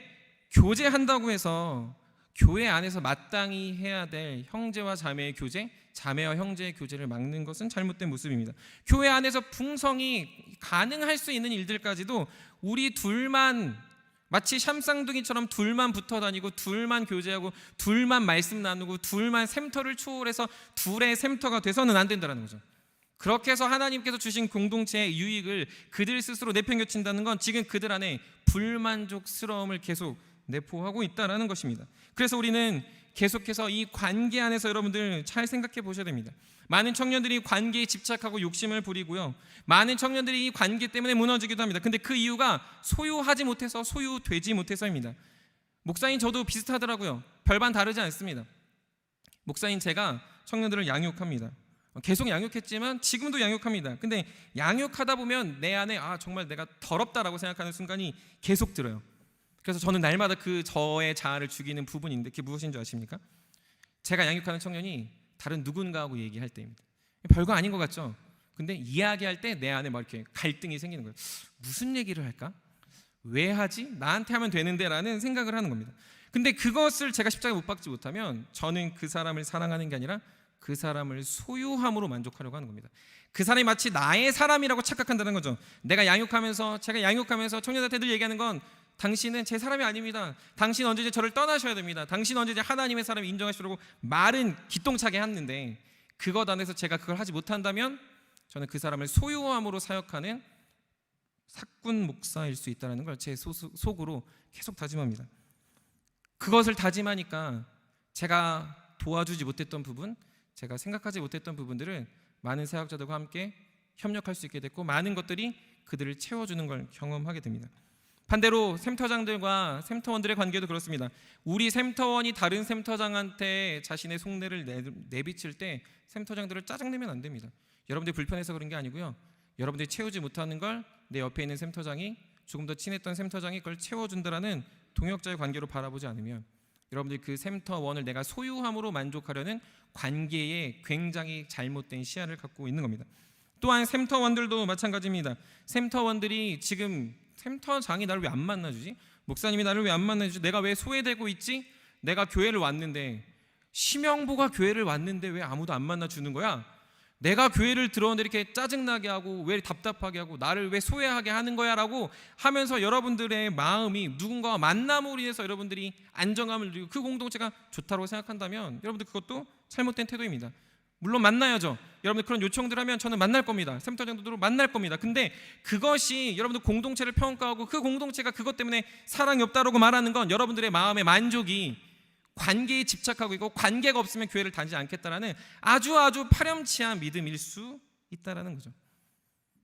교제한다고 해서 교회 안에서 마땅히 해야 될 형제와 자매의 교제, 자매와 형제의 교제를 막는 것은 잘못된 모습입니다. 교회 안에서 풍성이 가능할 수 있는 일들까지도 우리 둘만, 마치 샴쌍둥이처럼 둘만 붙어 다니고 둘만 교제하고 둘만 말씀 나누고 둘만 샘터를 초월해서 둘의 샘터가 돼서는 안 된다는 거죠. 그렇게 해서 하나님께서 주신 공동체의 유익을 그들 스스로 내팽겨친다는 건 지금 그들 안에 불만족스러움을 계속 내포하고 있다는 것입니다. 그래서 우리는 계속해서 이 관계 안에서 여러분들 잘 생각해 보셔야 됩니다. 많은 청년들이 관계에 집착하고 욕심을 부리고요, 많은 청년들이 이 관계 때문에 무너지기도 합니다. 근데 그 이유가 소유하지 못해서, 소유되지 못해서입니다. 목사님 저도 비슷하더라고요. 별반 다르지 않습니다. 목사님 제가 청년들을 양육합니다. 계속 양육했지만 지금도 양육합니다. 근데 양육하다 보면 내 안에 정말 내가 더럽다라고 생각하는 순간이 계속 들어요. 그래서 저는 날마다 그 저의 자아를 죽이는 부분인데 그게 무엇인 줄 아십니까? 제가 양육하는 청년이 다른 누군가하고 얘기할 때입니다. 별거 아닌 것 같죠? 근데 이야기할 때 내 안에 막 이렇게 갈등이 생기는 거예요. 무슨 얘기를 할까? 왜 하지? 나한테 하면 되는데 라는 생각을 하는 겁니다. 근데 그것을 제가 십자가에 못 박지 못하면 저는 그 사람을 사랑하는 게 아니라 그 사람을 소유함으로 만족하려고 하는 겁니다. 그 사람이 마치 나의 사람이라고 착각한다는 거죠. 제가 양육하면서 청년들한테 늘 얘기하는 건, 당신은 제 사람이 아닙니다. 당신 언제든지 저를 떠나셔야 됩니다. 당신 언제든지 하나님의 사람을 인정하시려고 말은 기똥차게 하는데, 그것 안에서 제가 그걸 하지 못한다면 저는 그 사람을 소유함으로 사역하는 사꾼 목사일 수 있다는 걸 제 속으로 계속 다짐합니다. 그것을 다짐하니까 제가 도와주지 못했던 부분, 제가 생각하지 못했던 부분들을 많은 사역자들과 함께 협력할 수 있게 됐고, 많은 것들이 그들을 채워주는 걸 경험하게 됩니다. 반대로 샘터장들과 샘터원들의 관계도 그렇습니다. 우리 샘터원이 다른 샘터장한테 자신의 속내를 내비칠 때 샘터장들을 짜증내면 안 됩니다. 여러분들이 불편해서 그런 게 아니고요, 여러분들이 채우지 못하는 걸 내 옆에 있는 샘터장이, 조금 더 친했던 샘터장이 그걸 채워준다라는 동역자의 관계로 바라보지 않으면 여러분들이 그 샘터원을 내가 소유함으로 만족하려는 관계에 굉장히 잘못된 시야를 갖고 있는 겁니다. 또한 샘터원들도 마찬가지입니다. 샘터원들이 지금 샘터장이 나를 왜 안 만나주지? 목사님이 나를 왜 안 만나주지? 내가 왜 소외되고 있지? 내가 교회를 왔는데, 심영보가 교회를 왔는데 왜 아무도 안 만나주는 거야? 내가 교회를 들어오는데 이렇게 짜증나게 하고 왜 답답하게 하고 나를 왜 소외하게 하는 거야 라고 하면서 여러분들의 마음이 누군가와 만남으로 인해서 여러분들이 안정감을 누리고 그 공동체가 좋다고 생각한다면 여러분들 그것도 잘못된 태도입니다. 물론 만나야죠. 여러분들 그런 요청들 하면 저는 만날 겁니다. 샘터 정도로 만날 겁니다. 근데 그것이 여러분들 공동체를 평가하고 그 공동체가 그것 때문에 사랑이 없다라고 말하는 건 여러분들의 마음의 만족이 관계에 집착하고 있고 관계가 없으면 교회를 다니지 않겠다라는 아주 파렴치한 믿음일 수 있다라는 거죠.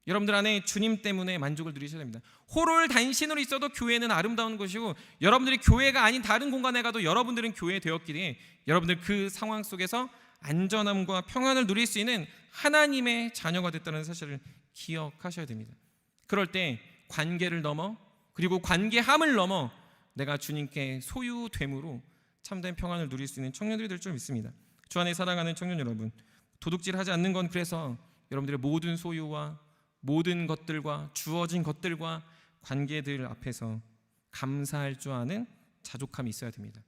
여러분들 안에 주님 때문에 만족을 누리셔야 됩니다. 홀을 단신으로 있어도 교회는 아름다운 것이고 여러분들이 교회가 아닌 다른 공간에 가도 여러분들은 교회 되었기에 여러분들 그 상황 속에서 안전함과 평안을 누릴 수 있는 하나님의 자녀가 됐다는 사실을 기억하셔야 됩니다. 그럴 때 관계를 넘어 그리고 관계함을 넘어 내가 주님께 소유됨으로 참된 평안을 누릴 수 있는 청년들이 될 줄 믿습니다. 주 안에 사랑하는 청년 여러분, 도둑질하지 않는 건 그래서 여러분들의 모든 소유와 모든 것들과 주어진 것들과 관계들 앞에서 감사할 줄 아는 자족함이 있어야 됩니다.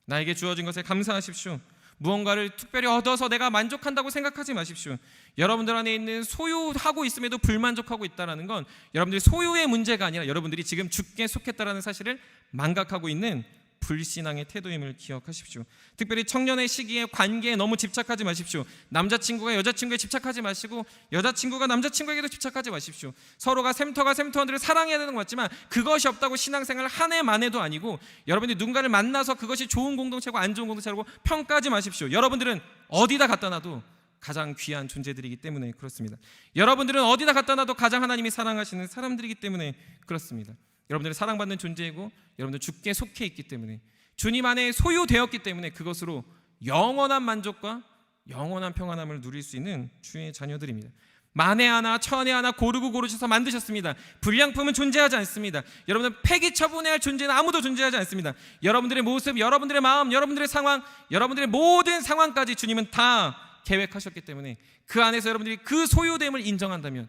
나에게 주어진 것에 감사하십시오. 무언가를 특별히 얻어서 내가 만족한다고 생각하지 마십시오. 여러분들 안에 있는 소유하고 있음에도 불만족하고 있다는 건 여러분들이 소유의 문제가 아니라 여러분들이 지금 주께 속했다는 사실을 망각하고 있는 불신앙의 태도임을 기억하십시오. 특별히 청년의 시기에 관계에 너무 집착하지 마십시오. 남자친구가 여자친구에 집착하지 마시고 여자친구가 남자친구에게도 집착하지 마십시오. 서로가 샘터원들을 사랑해야 되는 것 같지만 그것이 없다고 신앙생활 한 해만 해도 아니고 여러분들이 누군가를 만나서 그것이 좋은 공동체고 안 좋은 공동체라고 평가하지 마십시오. 여러분들은 어디다 갖다 놔도 가장 귀한 존재들이기 때문에 그렇습니다. 여러분들은 어디다 갖다 놔도 가장 하나님이 사랑하시는 사람들이기 때문에 그렇습니다. 여러분들은 사랑받는 존재이고 여러분들 주께 속해 있기 때문에 주님 안에 소유되었기 때문에 그것으로 영원한 만족과 영원한 평안함을 누릴 수 있는 주의 자녀들입니다. 만에 하나 천에 하나 고르셔서 만드셨습니다. 불량품은 존재하지 않습니다. 여러분들 폐기 처분해야 할 존재는 아무도 존재하지 않습니다. 여러분들의 모습, 여러분들의 마음, 여러분들의 상황, 여러분들의 모든 상황까지 주님은 다 계획하셨기 때문에 그 안에서 여러분들이 그 소유됨을 인정한다면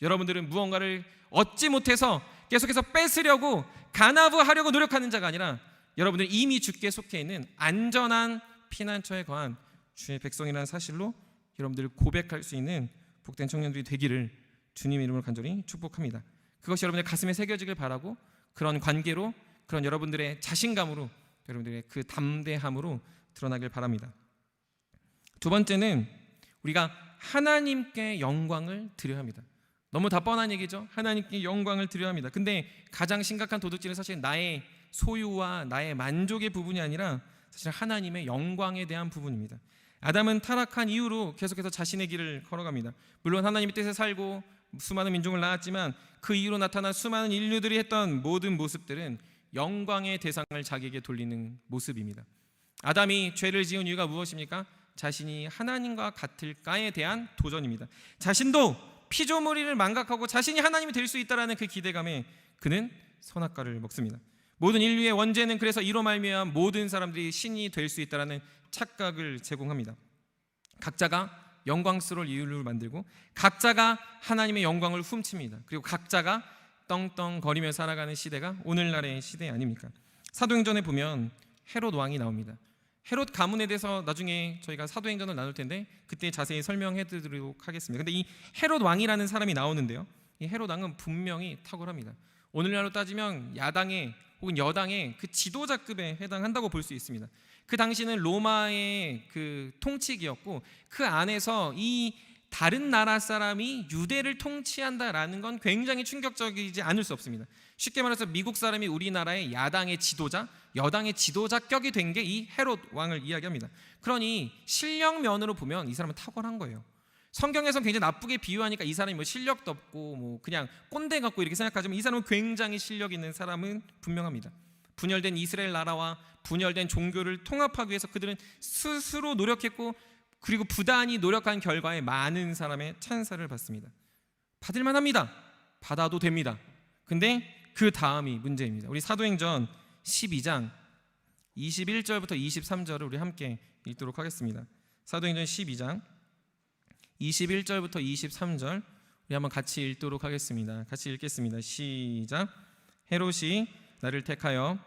여러분들은 무언가를 얻지 못해서 계속해서 뺏으려고 간하부하려고 노력하는 자가 아니라 여러분들 이미 주께 속해 있는 안전한 피난처에 거한 주의 백성이라는 사실로 여러분들을 고백할 수 있는 복된 청년들이 되기를 주님의 이름으로 간절히 축복합니다. 그것이 여러분의 가슴에 새겨지길 바라고 그런 관계로 그런 여러분들의 자신감으로 여러분들의 그 담대함으로 드러나길 바랍니다. 두 번째는 우리가 하나님께 영광을 드려야 합니다. 너무 다 뻔한 얘기죠. 하나님께 영광을 드려야 합니다. 근데 가장 심각한 도둑질은 사실 나의 소유와 나의 만족의 부분이 아니라 사실 하나님의 영광에 대한 부분입니다. 아담은 타락한 이후로 계속해서 자신의 길을 걸어갑니다. 물론 하나님의 뜻에 살고 수많은 민족을 낳았지만 그 이후로 나타난 수많은 인류들이 했던 모든 모습들은 영광의 대상을 자기에게 돌리는 모습입니다. 아담이 죄를 지은 이유가 무엇입니까? 자신이 하나님과 같을까에 대한 도전입니다. 자신도 피조물이를 망각하고 자신이 하나님이 될 수 있다라는 그 기대감에 그는 선악과를 먹습니다. 모든 인류의 원죄는 그래서 이로 말미암아 모든 사람들이 신이 될 수 있다라는 착각을 제공합니다. 각자가 영광스러울 이유를 만들고 각자가 하나님의 영광을 훔칩니다. 그리고 각자가 떵떵거리며 살아가는 시대가 오늘날의 시대 아닙니까? 사도행전에 보면 헤롯 왕이 나옵니다. 헤롯 가문에 대해서 나중에 저희가 사도행전을 나눌 텐데 그때 자세히 설명해 드리도록 하겠습니다. 근데 이 헤롯 왕이라는 사람이 나오는데요, 이 헤롯 왕은 분명히 탁월합니다. 오늘날로 따지면 야당의 혹은 여당의 그 지도자급에 해당한다고 볼 수 있습니다. 그 당시는 로마의 그 통치기였고 그 안에서 이 다른 나라 사람이 유대를 통치한다라는 건 굉장히 충격적이지 않을 수 없습니다. 쉽게 말해서 미국 사람이 우리나라의 야당의 지도자, 여당의 지도자격이 된 게 이 헤롯 왕을 이야기합니다. 그러니 실력 면으로 보면 이 사람은 탁월한 거예요. 성경에서는 굉장히 나쁘게 비유하니까 이 사람이 뭐 실력도 없고 뭐 그냥 꼰대 같고 이렇게 생각하지만 이 사람은 굉장히 실력 있는 사람은 분명합니다. 분열된 이스라엘 나라와 분열된 종교를 통합하기 위해서 그들은 스스로 노력했고 그리고 부단히 노력한 결과에 많은 사람의 찬사를 받습니다. 받을 만합니다. 받아도 됩니다. 근데 그 다음이 문제입니다. 우리 사도행전 12장 21절부터 23절을 우리 함께 읽도록 하겠습니다. 사도행전 12장 21절부터 23절 우리 한번 같이 읽도록 하겠습니다. 같이 읽겠습니다. 시작. 헤롯이 나를 택하여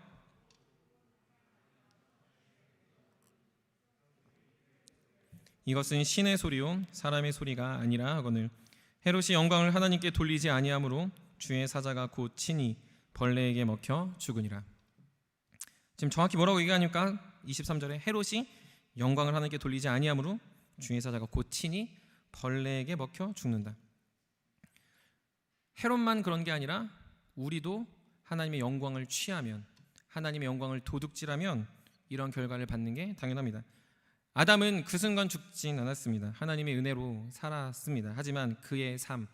이것은 신의 소리요 사람의 소리가 아니라 하거늘 헤롯이 영광을 하나님께 돌리지 아니하므로 주의 사자가 곧 친히 벌레에게 먹혀 죽으니라. 지금 정확히 뭐라고 얘기하니까 23절에 헤롯이 영광을 하나님께 돌리지 아니하므로 주의 사자가 곧 친히 벌레에게 먹혀 죽는다. 헤롯만 그런 게 아니라 우리도 하나님의 영광을 취하면, 하나님의 영광을 도둑질하면 이런 결과를 받는 게 당연합니다. 아담은 그 순간 죽진 않았습니다. 하나님의 은혜로 살았습니다. 하지만 그의 삶,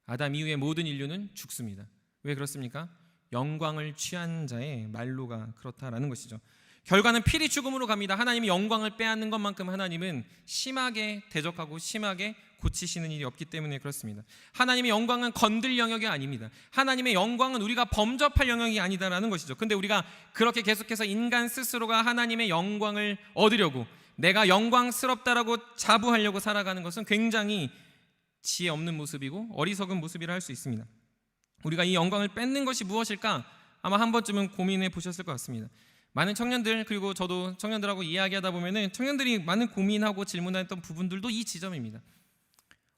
아담 이후의 모든 인류는 죽습니다. 왜 그렇습니까? 영광을 취한 자의 말로가 그렇다라는 것이죠. 결과는 필히 죽음으로 갑니다. 하나님이 영광을 빼앗는 것만큼 하나님은 심하게 대적하고 심하게 고치시는 일이 없기 때문에 그렇습니다. 하나님의 영광은 건들 영역이 아닙니다. 하나님의 영광은 우리가 범접할 영역이 아니다라는 것이죠. 근데 우리가 그렇게 계속해서 인간 스스로가 하나님의 영광을 얻으려고, 내가 영광스럽다라고 자부하려고 살아가는 것은 굉장히 지혜 없는 모습이고 어리석은 모습이라 할 수 있습니다. 우리가 이 영광을 뺏는 것이 무엇일까? 아마 한 번쯤은 고민해 보셨을 것 같습니다. 많은 청년들, 그리고 저도 청년들하고 이야기하다 보면은 청년들이 많은 고민하고 질문했던 부분들도 이 지점입니다.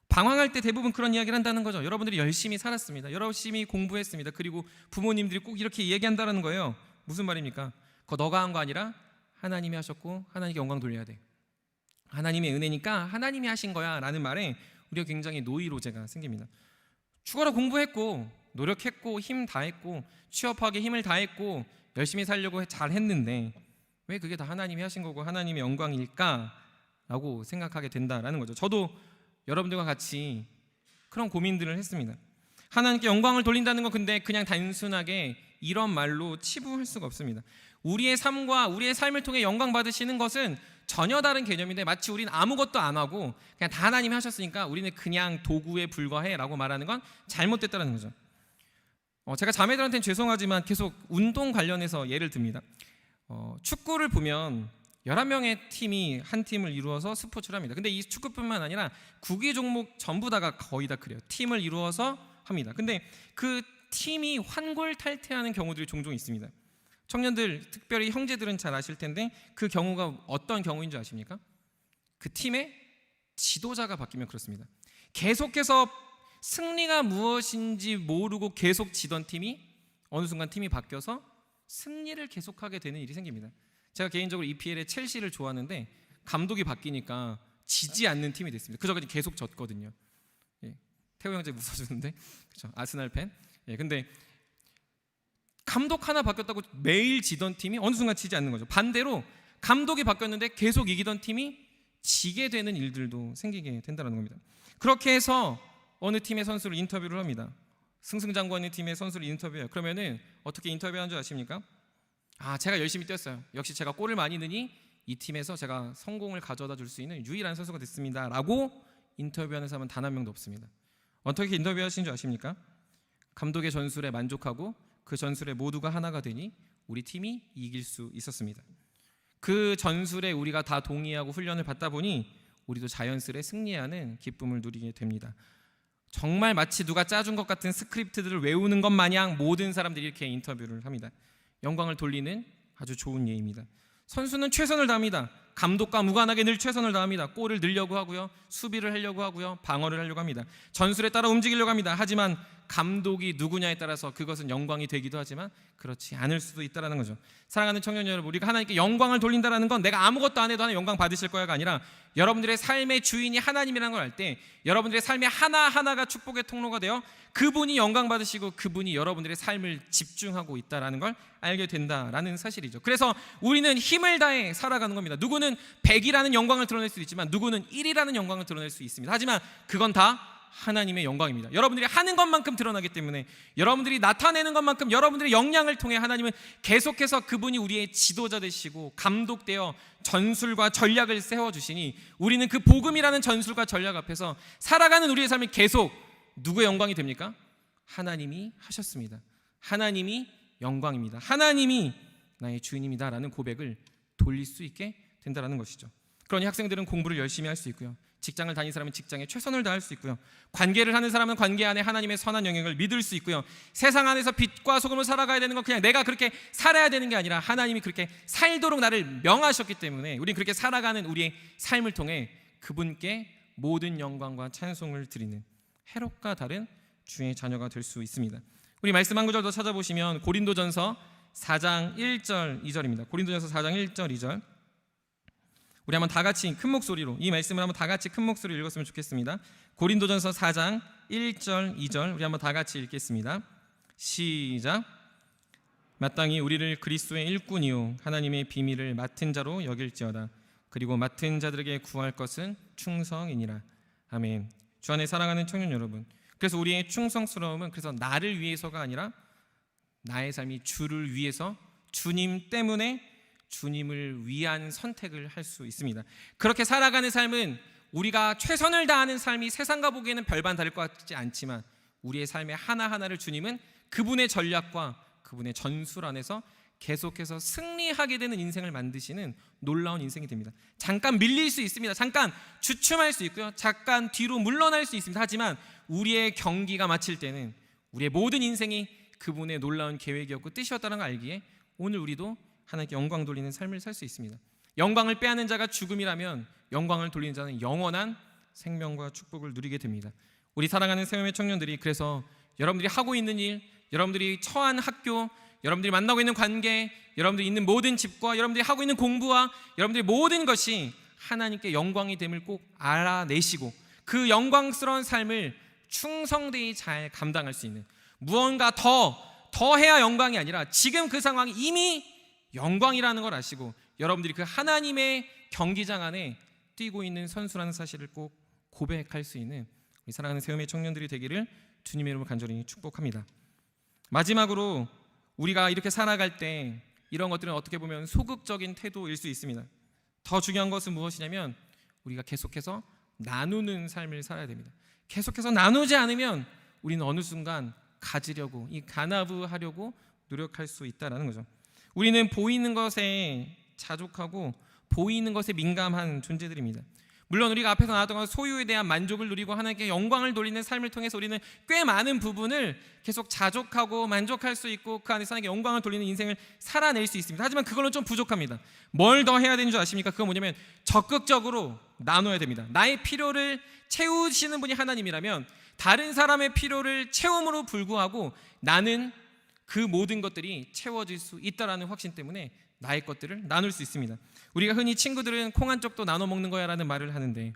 방황할 때 대부분 그런 이야기를 한다는 거죠. 여러분들이 열심히 살았습니다. 열심히 공부했습니다. 그리고 부모님들이 꼭 이렇게 얘기한다는 거예요. 무슨 말입니까? 그거 너가 한 거 아니라 하나님이 하셨고 하나님께 영광 돌려야 돼. 하나님의 은혜니까 하나님이 하신 거야 라는 말에 우리가 굉장히 노이로제가 생깁니다. 죽어라 공부했고 노력했고 힘 다했고 취업하기 힘을 다했고 열심히 살려고 잘했는데 왜 그게 다 하나님이 하신 거고 하나님의 영광일까? 라고 생각하게 된다라는 거죠. 저도 여러분들과 같이 그런 고민들을 했습니다. 하나님께 영광을 돌린다는 건 근데 그냥 단순하게 이런 말로 치부할 수가 없습니다. 우리의 삶과 우리의 삶을 통해 영광 받으시는 것은 전혀 다른 개념인데 마치 우리는 아무것도 안 하고 그냥 다 하나님이 하셨으니까 우리는 그냥 도구에 불과해 라고 말하는 건 잘못됐다는 거죠. 제가 자매들한테는 죄송하지만 계속 운동 관련해서 예를 듭니다. 축구를 보면 11명의 팀이 한 팀을 이루어서 스포츠를 합니다. 근데 이 축구뿐만 아니라 구기 종목 전부 다가 거의 다 그래요. 팀을 이루어서 합니다. 근데 그 팀이 환골탈퇴하는 경우들이 종종 있습니다. 청년들, 특별히 형제들은 잘 아실 텐데 그 경우가 어떤 경우인 줄 아십니까? 그 팀의 지도자가 바뀌면 그렇습니다. 계속해서 승리가 무엇인지 모르고 계속 지던 팀이 어느 순간 팀이 바뀌어서 승리를 계속하게 되는 일이 생깁니다. 제가 개인적으로 EPL의 첼시를 좋아하는데 감독이 바뀌니까 지지 않는 팀이 됐습니다. 그전까지 계속 졌거든요. 예. 태호 형제 웃어주는데 그렇죠. 아스날 팬. 예. 근데 감독 하나 바뀌었다고 매일 지던 팀이 어느 순간 지지 않는 거죠. 반대로 감독이 바뀌었는데 계속 이기던 팀이 지게 되는 일들도 생기게 된다는 겁니다. 그렇게 해서 어느 팀의 선수를 인터뷰를 합니다. 승승장구하는 팀의 선수를 인터뷰해요. 그러면은 어떻게 인터뷰하는 줄 아십니까? 제가 열심히 뛰었어요. 역시 제가 골을 많이 넣으니 이 팀에서 제가 성공을 가져다 줄 수 있는 유일한 선수가 됐습니다 라고 인터뷰하는 사람은 단 한 명도 없습니다. 어떻게 인터뷰하신 줄 아십니까? 감독의 전술에 만족하고 그 전술에 모두가 하나가 되니 우리 팀이 이길 수 있었습니다. 그 전술에 우리가 다 동의하고 훈련을 받다 보니 우리도 자연스레 승리하는 기쁨을 누리게 됩니다. 정말 마치 누가 짜준 것 같은 스크립트들을 외우는 것 마냥 모든 사람들이 이렇게 인터뷰를 합니다. 영광을 돌리는 아주 좋은 예입니다. 선수는 최선을 다합니다. 감독과 무관하게 늘 최선을 다합니다. 골을 넣으려고 하고요. 수비를 하려고 하고요. 방어를 하려고 합니다. 전술에 따라 움직이려고 합니다. 하지만 감독이 누구냐에 따라서 그것은 영광이 되기도 하지만 그렇지 않을 수도 있다는 거죠. 사랑하는 청년 여러분, 우리가 하나님께 영광을 돌린다는 건 내가 아무것도 안 해도 하나님 영광 받으실 거야가 아니라 여러분들의 삶의 주인이 하나님이라는 걸 알 때 여러분들의 삶의 하나하나가 축복의 통로가 되어 그분이 영광 받으시고 그분이 여러분들의 삶을 집중하고 있다는 걸 알게 된다라는 사실이죠. 그래서 우리는 힘을 다해 살아가는 겁니다. 누구는 100이라는 영광을 드러낼 수 있지만 누구는 1이라는 영광을 드러낼 수 있습니다. 하지만 그건 다 하나님의 영광입니다. 여러분들이 하는 것만큼 드러나기 때문에 여러분들이 나타내는 것만큼 여러분들의 역량을 통해 하나님은 계속해서 그분이 우리의 지도자 되시고 감독되어 전술과 전략을 세워주시니 우리는 그 복음이라는 전술과 전략 앞에서 살아가는 우리의 삶이 계속 누구의 영광이 됩니까? 하나님이 하셨습니다. 하나님이 영광입니다. 하나님이 나의 주인입니다 라는 고백을 돌릴 수 있게 된다는 것이죠. 그러니 학생들은 공부를 열심히 할 수 있고요. 직장을 다니는 사람은 직장에 최선을 다할 수 있고요. 관계를 하는 사람은 관계 안에 하나님의 선한 영향을 믿을 수 있고요. 세상 안에서 빛과 소금으로 살아가야 되는 건 그냥 내가 그렇게 살아야 되는 게 아니라 하나님이 그렇게 살도록 나를 명하셨기 때문에 우리는 그렇게 살아가는 우리의 삶을 통해 그분께 모든 영광과 찬송을 드리는 해롭과 다른 주의 자녀가 될 수 있습니다. 우리 말씀 한 구절 더 찾아보시면 고린도전서 4장 1절 2절입니다. 고린도전서 4장 1절 2절. 우리 한번 다 같이 큰 목소리로 이 말씀을 한번 다 같이 큰 목소리로 읽었으면 좋겠습니다. 고린도전서 4장 1절 2절 우리 한번 다 같이 읽겠습니다. 시작. 마땅히 우리를 그리스도의 일꾼이요 하나님의 비밀을 맡은 자로 여길지어다. 그리고 맡은 자들에게 구할 것은 충성이니라. 아멘. 주 안에 사랑하는 청년 여러분, 그래서 우리의 충성스러움은 그래서 나를 위해서가 아니라 나의 삶이 주를 위해서, 주님 때문에 주님을 위한 선택을 할 수 있습니다. 그렇게 살아가는 삶은 우리가 최선을 다하는 삶이 세상과 보기에는 별반 다를 것 같지 않지만 우리의 삶의 하나하나를 주님은 그분의 전략과 그분의 전술 안에서 계속해서 승리하게 되는 인생을 만드시는 놀라운 인생이 됩니다. 잠깐 밀릴 수 있습니다. 잠깐 주춤할 수 있고요. 잠깐 뒤로 물러날 수 있습니다. 하지만 우리의 경기가 마칠 때는 우리의 모든 인생이 그분의 놀라운 계획이었고 뜻이었다는 걸 알기에 오늘 우리도 하나님께 영광 돌리는 삶을 살 수 있습니다. 영광을 빼앗는 자가 죽음이라면 영광을 돌리는 자는 영원한 생명과 축복을 누리게 됩니다. 우리 사랑하는 새움의 청년들이 그래서 여러분들이 하고 있는 일, 여러분들이 처한 학교, 여러분들이 만나고 있는 관계, 여러분들이 있는 모든 집과 여러분들이 하고 있는 공부와 여러분들의 모든 것이 하나님께 영광이 됨을 꼭 알아내시고 그 영광스러운 삶을 충성되이 잘 감당할 수 있는, 무언가 더 해야 영광이 아니라 지금 그 상황이 이미 영광이라는 걸 아시고 여러분들이 그 하나님의 경기장 안에 뛰고 있는 선수라는 사실을 꼭 고백할 수 있는 우리 사랑하는 새움의 청년들이 되기를 주님의 이름으로 간절히 축복합니다. 마지막으로 우리가 이렇게 살아갈 때 이런 것들은 어떻게 보면 소극적인 태도일 수 있습니다. 더 중요한 것은 무엇이냐면 우리가 계속해서 나누는 삶을 살아야 됩니다. 계속해서 나누지 않으면 우리는 어느 순간 가지려고, 이 가나부하려고 노력할 수 있다는 거죠. 우리는 보이는 것에 자족하고 보이는 것에 민감한 존재들입니다. 물론 우리가 앞에서 나왔던 것 소유에 대한 만족을 누리고 하나님께 영광을 돌리는 삶을 통해서 우리는 꽤 많은 부분을 계속 자족하고 만족할 수 있고 그 안에서 하나님께 영광을 돌리는 인생을 살아낼 수 있습니다. 하지만 그걸로 좀 부족합니다. 뭘 더 해야 되는 줄 아십니까? 그건 뭐냐면 적극적으로 나눠야 됩니다. 나의 필요를 채우시는 분이 하나님이라면 다른 사람의 필요를 채움으로 불구하고 나는 그 모든 것들이 채워질 수 있다라는 확신 때문에 나의 것들을 나눌 수 있습니다. 우리가 흔히 친구들은 콩 한 쪽도 나눠 먹는 거야 라는 말을 하는데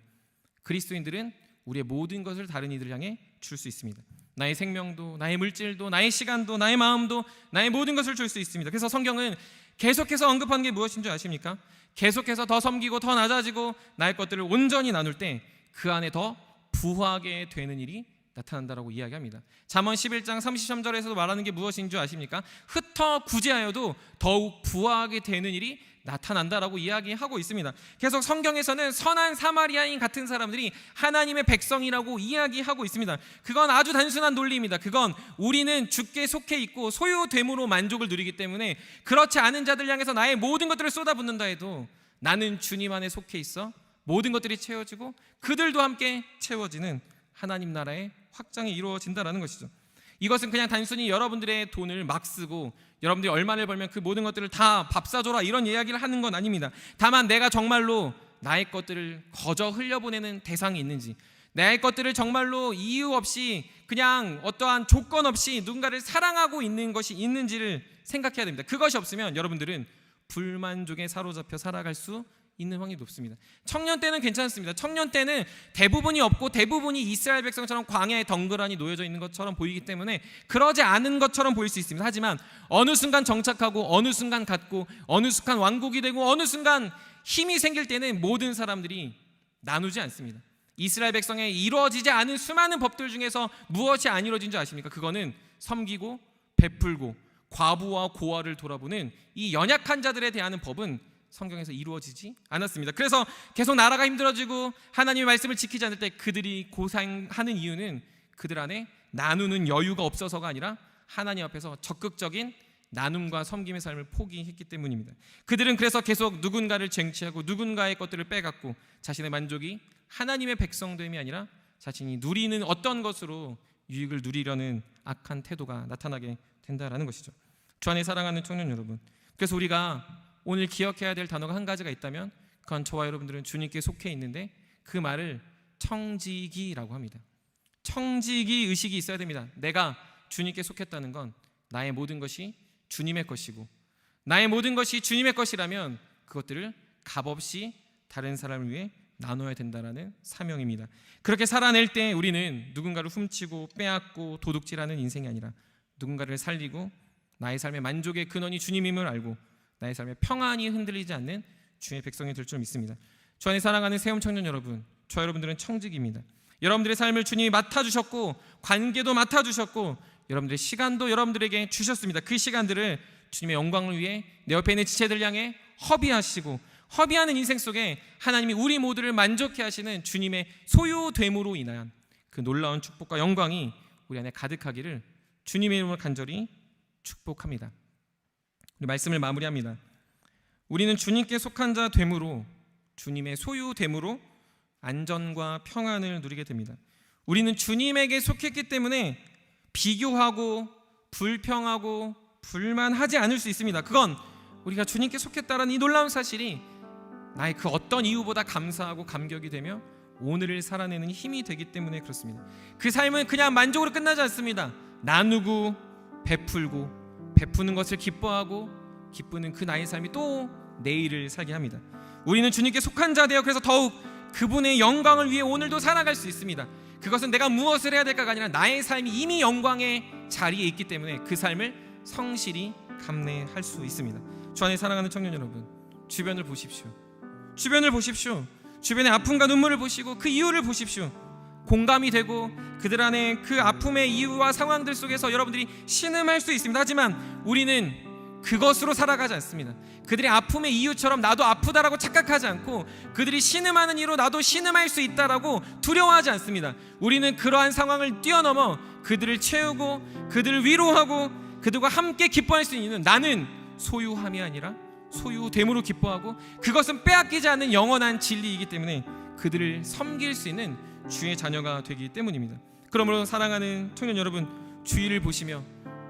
그리스도인들은 우리의 모든 것을 다른 이들 향해 줄 수 있습니다. 나의 생명도, 나의 물질도, 나의 시간도, 나의 마음도, 나의 모든 것을 줄 수 있습니다. 그래서 성경은 계속해서 언급하는 게 무엇인 줄 아십니까? 계속해서 더 섬기고 더 낮아지고 나의 것들을 온전히 나눌 때 그 안에 더 부하게 되는 일이 나타난다라고 이야기합니다. 잠언 11장 33절에서도 말하는 게 무엇인 줄 아십니까? 흩어 구제하여도 더욱 부하게 되는 일이 나타난다라고 이야기하고 있습니다. 계속 성경에서는 선한 사마리아인 같은 사람들이 하나님의 백성이라고 이야기하고 있습니다. 그건 아주 단순한 논리입니다. 그건 우리는 주께 속해 있고 소유됨으로 만족을 누리기 때문에 그렇지 않은 자들 향해서 나의 모든 것들을 쏟아붓는다 해도 나는 주님 안에 속해 있어 모든 것들이 채워지고 그들도 함께 채워지는 하나님 나라의 확장이 이루어진다라는 것이죠. 이것은 그냥 단순히 여러분들의 돈을 막 쓰고 여러분들이 얼마를 벌면 그 모든 것들을 다 밥 사줘라 이런 이야기를 하는 건 아닙니다. 다만 내가 정말로 나의 것들을 거저 흘려보내는 대상이 있는지, 나의 것들을 정말로 이유 없이 그냥 어떠한 조건 없이 누군가를 사랑하고 있는 것이 있는지를 생각해야 됩니다. 그것이 없으면 여러분들은 불만족에 사로잡혀 살아갈 수 있는 확률이 높습니다. 청년 때는 괜찮습니다. 청년 때는 대부분이 없고 대부분이 이스라엘 백성처럼 광야에 덩그러니 놓여져 있는 것처럼 보이기 때문에 그러지 않은 것처럼 보일 수 있습니다. 하지만 어느 순간 정착하고 어느 순간 갖고 어느 순간 왕국이 되고 어느 순간 힘이 생길 때는 모든 사람들이 나누지 않습니다. 이스라엘 백성에 이루어지지 않은 수많은 법들 중에서 무엇이 안 이루어진 줄 아십니까? 그거는 섬기고 베풀고 과부와 고아를 돌아보는 이 연약한 자들에 대한 법은 성경에서 이루어지지 않았습니다. 그래서 계속 나라가 힘들어지고 하나님의 말씀을 지키지 않을 때 그들이 고생하는 이유는 그들 안에 나누는 여유가 없어서가 아니라 하나님 앞에서 적극적인 나눔과 섬김의 삶을 포기했기 때문입니다. 그들은 그래서 계속 누군가를 쟁취하고 누군가의 것들을 빼갖고 자신의 만족이 하나님의 백성됨이 아니라 자신이 누리는 어떤 것으로 유익을 누리려는 악한 태도가 나타나게 된다라는 것이죠. 주 안에 사랑하는 청년 여러분, 그래서 우리가 오늘 기억해야 될 단어가 한 가지가 있다면 그건 저와 여러분들은 주님께 속해 있는데 그 말을 청지기라고 합니다. 청지기 의식이 있어야 됩니다. 내가 주님께 속했다는 건 나의 모든 것이 주님의 것이고, 나의 모든 것이 주님의 것이라면 그것들을 값없이 다른 사람을 위해 나눠야 된다는 사명입니다. 그렇게 살아낼 때 우리는 누군가를 훔치고 빼앗고 도둑질하는 인생이 아니라 누군가를 살리고 나의 삶의 만족의 근원이 주님임을 알고 나의 삶의 평안이 흔들리지 않는 주의 백성이 될 줄 믿습니다. 주 안에 사랑하는 세움 청년 여러분, 저 여러분들은 청직입니다. 여러분들의 삶을 주님이 맡아주셨고 관계도 맡아주셨고 여러분들의 시간도 여러분들에게 주셨습니다. 그 시간들을 주님의 영광을 위해 내 옆에 있는 지체들 향해 허비하시고, 허비하는 인생 속에 하나님이 우리 모두를 만족해 하시는 주님의 소유됨으로 인한 그 놀라운 축복과 영광이 우리 안에 가득하기를 주님의 이름으로 간절히 축복합니다. 우리 말씀을 마무리합니다. 우리는 주님께 속한 자 됨으로, 주님의 소유됨으로 안전과 평안을 누리게 됩니다. 우리는 주님에게 속했기 때문에 비교하고 불평하고 불만하지 않을 수 있습니다. 그건 우리가 주님께 속했다라는 이 놀라운 사실이 나의 그 어떤 이유보다 감사하고 감격이 되며 오늘을 살아내는 힘이 되기 때문에 그렇습니다. 그 삶은 그냥 만족으로 끝나지 않습니다. 나누고 베풀고, 베푸는 것을 기뻐하고 기쁘는 그 나의 삶이 또 내일을 살게 합니다. 우리는 주님께 속한 자 되어 그래서 더욱 그분의 영광을 위해 오늘도 살아갈 수 있습니다. 그것은 내가 무엇을 해야 될까가 아니라 나의 삶이 이미 영광의 자리에 있기 때문에 그 삶을 성실히 감내할 수 있습니다. 주 안에 사랑하는 청년 여러분, 주변을 보십시오. 주변을 보십시오. 주변의 아픔과 눈물을 보시고 그 이유를 보십시오. 공감이 되고 그들 안에 그 아픔의 이유와 상황들 속에서 여러분들이 신음할 수 있습니다. 하지만 우리는 그것으로 살아가지 않습니다. 그들의 아픔의 이유처럼 나도 아프다라고 착각하지 않고 그들이 신음하는 이유로 나도 신음할 수 있다라고 두려워하지 않습니다. 우리는 그러한 상황을 뛰어넘어 그들을 채우고 그들을 위로하고 그들과 함께 기뻐할 수 있는, 나는 소유함이 아니라 소유됨으로 기뻐하고 그것은 빼앗기지 않는 영원한 진리이기 때문에 그들을 섬길 수 있는 주의 자녀가 되기 때문입니다. 그러므로 사랑하는 청년 여러분, 주위를 보시며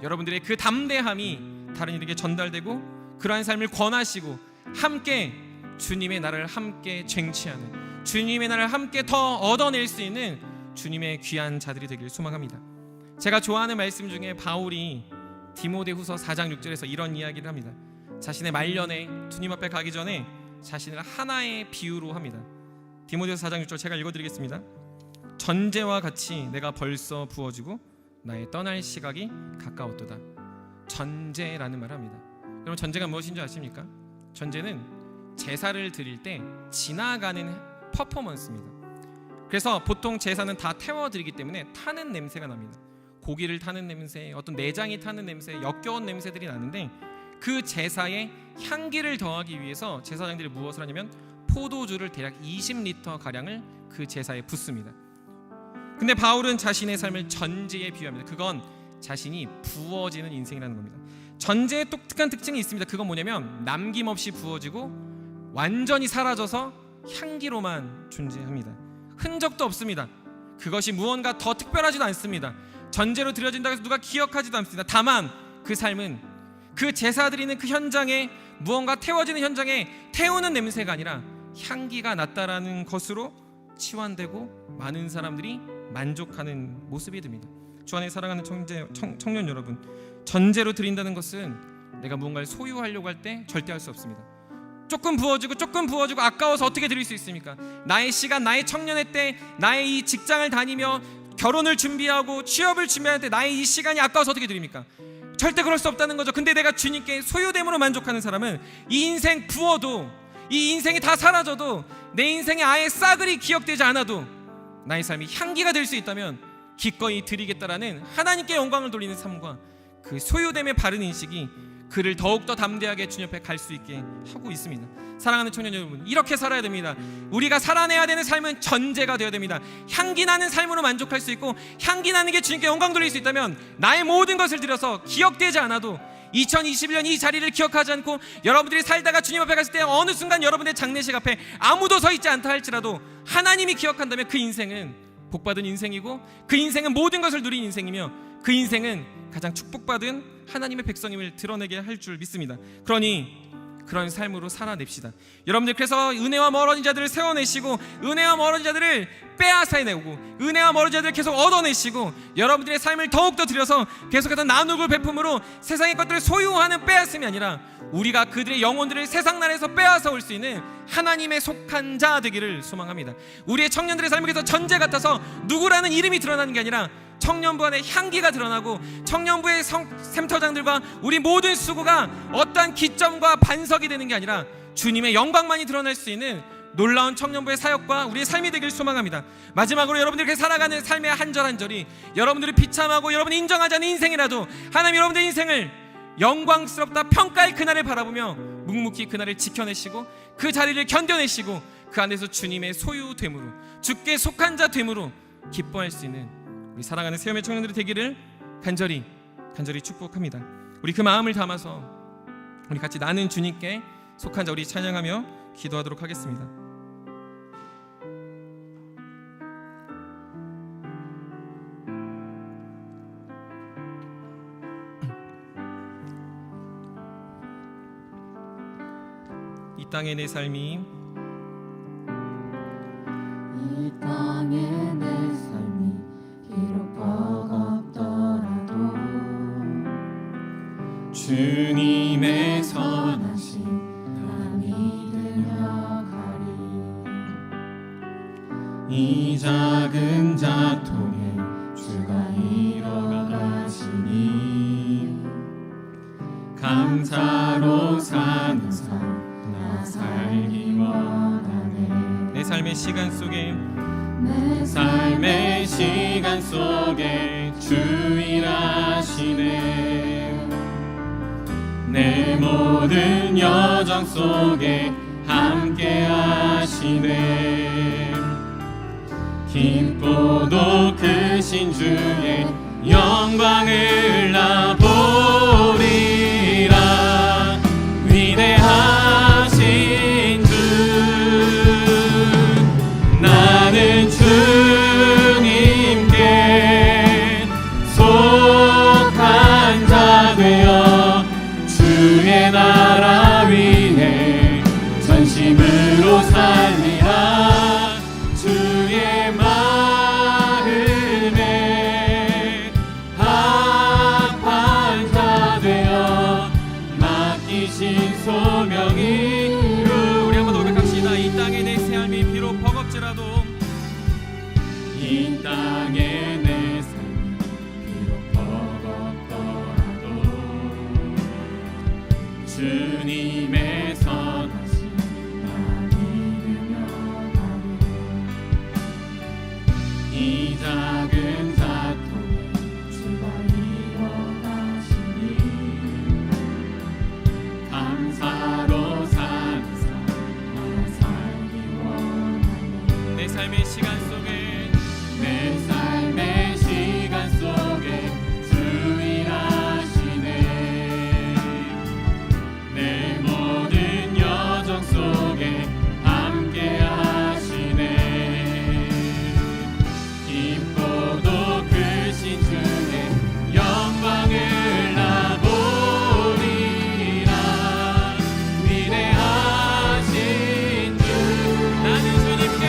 여러분들의 그 담대함이 다른 이들에게 전달되고 그러한 삶을 권하시고 함께 주님의 나라를 함께 쟁취하는, 주님의 나라를 함께 더 얻어낼 수 있는 주님의 귀한 자들이 되길 소망합니다. 제가 좋아하는 말씀 중에 바울이 디모데후서 4장 6절에서 이런 이야기를 합니다. 자신의 말년에 주님 앞에 가기 전에 자신을 하나의 비유로 합니다. 디모데후서 4장 6절 제가 읽어드리겠습니다. 전제와 같이 내가 벌써 부어지고 나의 떠날 시각이 가까웠도다. 전제라는 말을 합니다. 여러분, 전제가 무엇인지 아십니까? 전제는 제사를 드릴 때 지나가는 퍼포먼스입니다. 그래서 보통 제사는 다 태워드리기 때문에 타는 냄새가 납니다. 고기를 타는 냄새, 어떤 내장이 타는 냄새, 역겨운 냄새들이 나는데 그 제사에 향기를 더하기 위해서 제사장들이 무엇을 하냐면 포도주를 대략 20리터 가량을 그 제사에 붓습니다. 근데 바울은 자신의 삶을 전제에 비유합니다. 그건 자신이 부어지는 인생이라는 겁니다. 전제의 독특한 특징이 있습니다. 그건 뭐냐면 남김없이 부어지고 완전히 사라져서 향기로만 존재합니다. 흔적도 없습니다. 그것이 무언가 더 특별하지도 않습니다. 전제로 드려진다고 해서 누가 기억하지도 않습니다. 다만 그 삶은 그 제사 드리는 그 현장에 무언가 태워지는 현장에 태우는 냄새가 아니라 향기가 났다라는 것으로 치환되고 많은 사람들이 만족하는 모습이 됩니다. 주 안에 사랑하는 청년 여러분, 전제로 드린다는 것은 내가 무언가를 소유하려고 할 때 절대 할 수 없습니다. 조금 부어주고 아까워서 어떻게 드릴 수 있습니까? 나의 시간, 나의 청년의 때, 나의 이 직장을 다니며 결혼을 준비하고 취업을 준비할 때 나의 이 시간이 아까워서 어떻게 드립니까? 절대 그럴 수 없다는 거죠. 근데 내가 주님께 소유됨으로 만족하는 사람은 이 인생 부어도, 이 인생이 다 사라져도, 내 인생에 아예 싸그리 기억되지 않아도 나의 삶이 향기가 될 수 있다면 기꺼이 드리겠다라는 하나님께 영광을 돌리는 삶과 그 소유됨의 바른 인식이 그를 더욱더 담대하게 주님 앞에 갈 수 있게 하고 있습니다. 사랑하는 청년 여러분, 이렇게 살아야 됩니다. 우리가 살아내야 되는 삶은 전제가 되어야 됩니다. 향기 나는 삶으로 만족할 수 있고, 향기 나는 게 주님께 영광 돌릴 수 있다면 나의 모든 것을 들여서 기억되지 않아도 2021년 이 자리를 기억하지 않고 여러분들이 살다가 주님 앞에 갔을 때 어느 순간 여러분의 장례식 앞에 아무도 서 있지 않다 할지라도 하나님이 기억한다면 그 인생은 복받은 인생이고, 그 인생은 모든 것을 누린 인생이며, 그 인생은 가장 축복받은 하나님의 백성임을 드러내게 할 줄 믿습니다. 그러니 그런 삶으로 살아냅시다. 여러분들, 그래서 은혜와 멀어진 자들을 세워내시고 은혜와 멀어진 자들을 빼앗아내고 은혜와 멀어진 자들을 계속 얻어내시고 여러분들의 삶을 더욱더 들여서 계속해서 나누고 베품으로 세상의 것들을 소유하는 빼앗음이 아니라 우리가 그들의 영혼들을 세상 나라에서 빼앗아 올 수 있는 하나님의 속한 자 되기를 소망합니다. 우리의 청년들의 삶을 위해서 전제 같아서 누구라는 이름이 드러나는 게 아니라 청년부 안에 향기가 드러나고 청년부의 샘터장들과 우리 모든 수고가 어떠한 기점과 반석이 되는 게 아니라 주님의 영광만이 드러날 수 있는 놀라운 청년부의 사역과 우리의 삶이 되길 소망합니다. 마지막으로 여러분들이 살아가는 삶의 한 절 한 절이 여러분들이 비참하고 여러분이 인정하지 않는 인생이라도 하나님 여러분들의 인생을 영광스럽다 평가할 그날을 바라보며 묵묵히 그날을 지켜내시고 그 자리를 견뎌내시고 그 안에서 주님의 소유됨으로 주께 속한 자 됨으로 기뻐할 수 있는 우리 사랑하는 세움의 청년들이 되기를 간절히 축복합니다. 우리 그 마음을 담아서 우리 같이 나는 주님께 속한 자 우리 찬양하며 기도하도록 하겠습니다. 이 땅의 내 삶이 이 땅의 내 삶이 비록 버겁더라도 주님의 선하신 남이 되며 가리 이 작은 자통에 주가 이뤄가시니 감사로 사는 삶 나 살기 원하네 내 삶의 시간 속에 내 삶의 시간 속에 주 일하시네 내 모든 여정 속에 함께 하시네 깊고도 크신 주의 영광을 나 보리라 위대하신 주 나는 주님께 속한 자 되어 주의 나라 위에 전심으로 살리라 주의 마음에 합한 자 되어 맡기신 소명이 우리 한번 노력합시다. 이 땅의 내 삶이 비록 버겁지라도 이 땅의 내 삶이 비록 버겁더라도 주님의 선하신 나 믿으며 가리 이 작은 자통에 주가 이뤄가시니 감사로 사는 삶 나 살기 원하네 내 삶의 시간 속에 내 삶의 시간 속에 주 일하시네 내 모든 여정 속에 함께 하시네 깊고도 크신 주의 영광을 나 보리라 위대하신 주 나는 주님께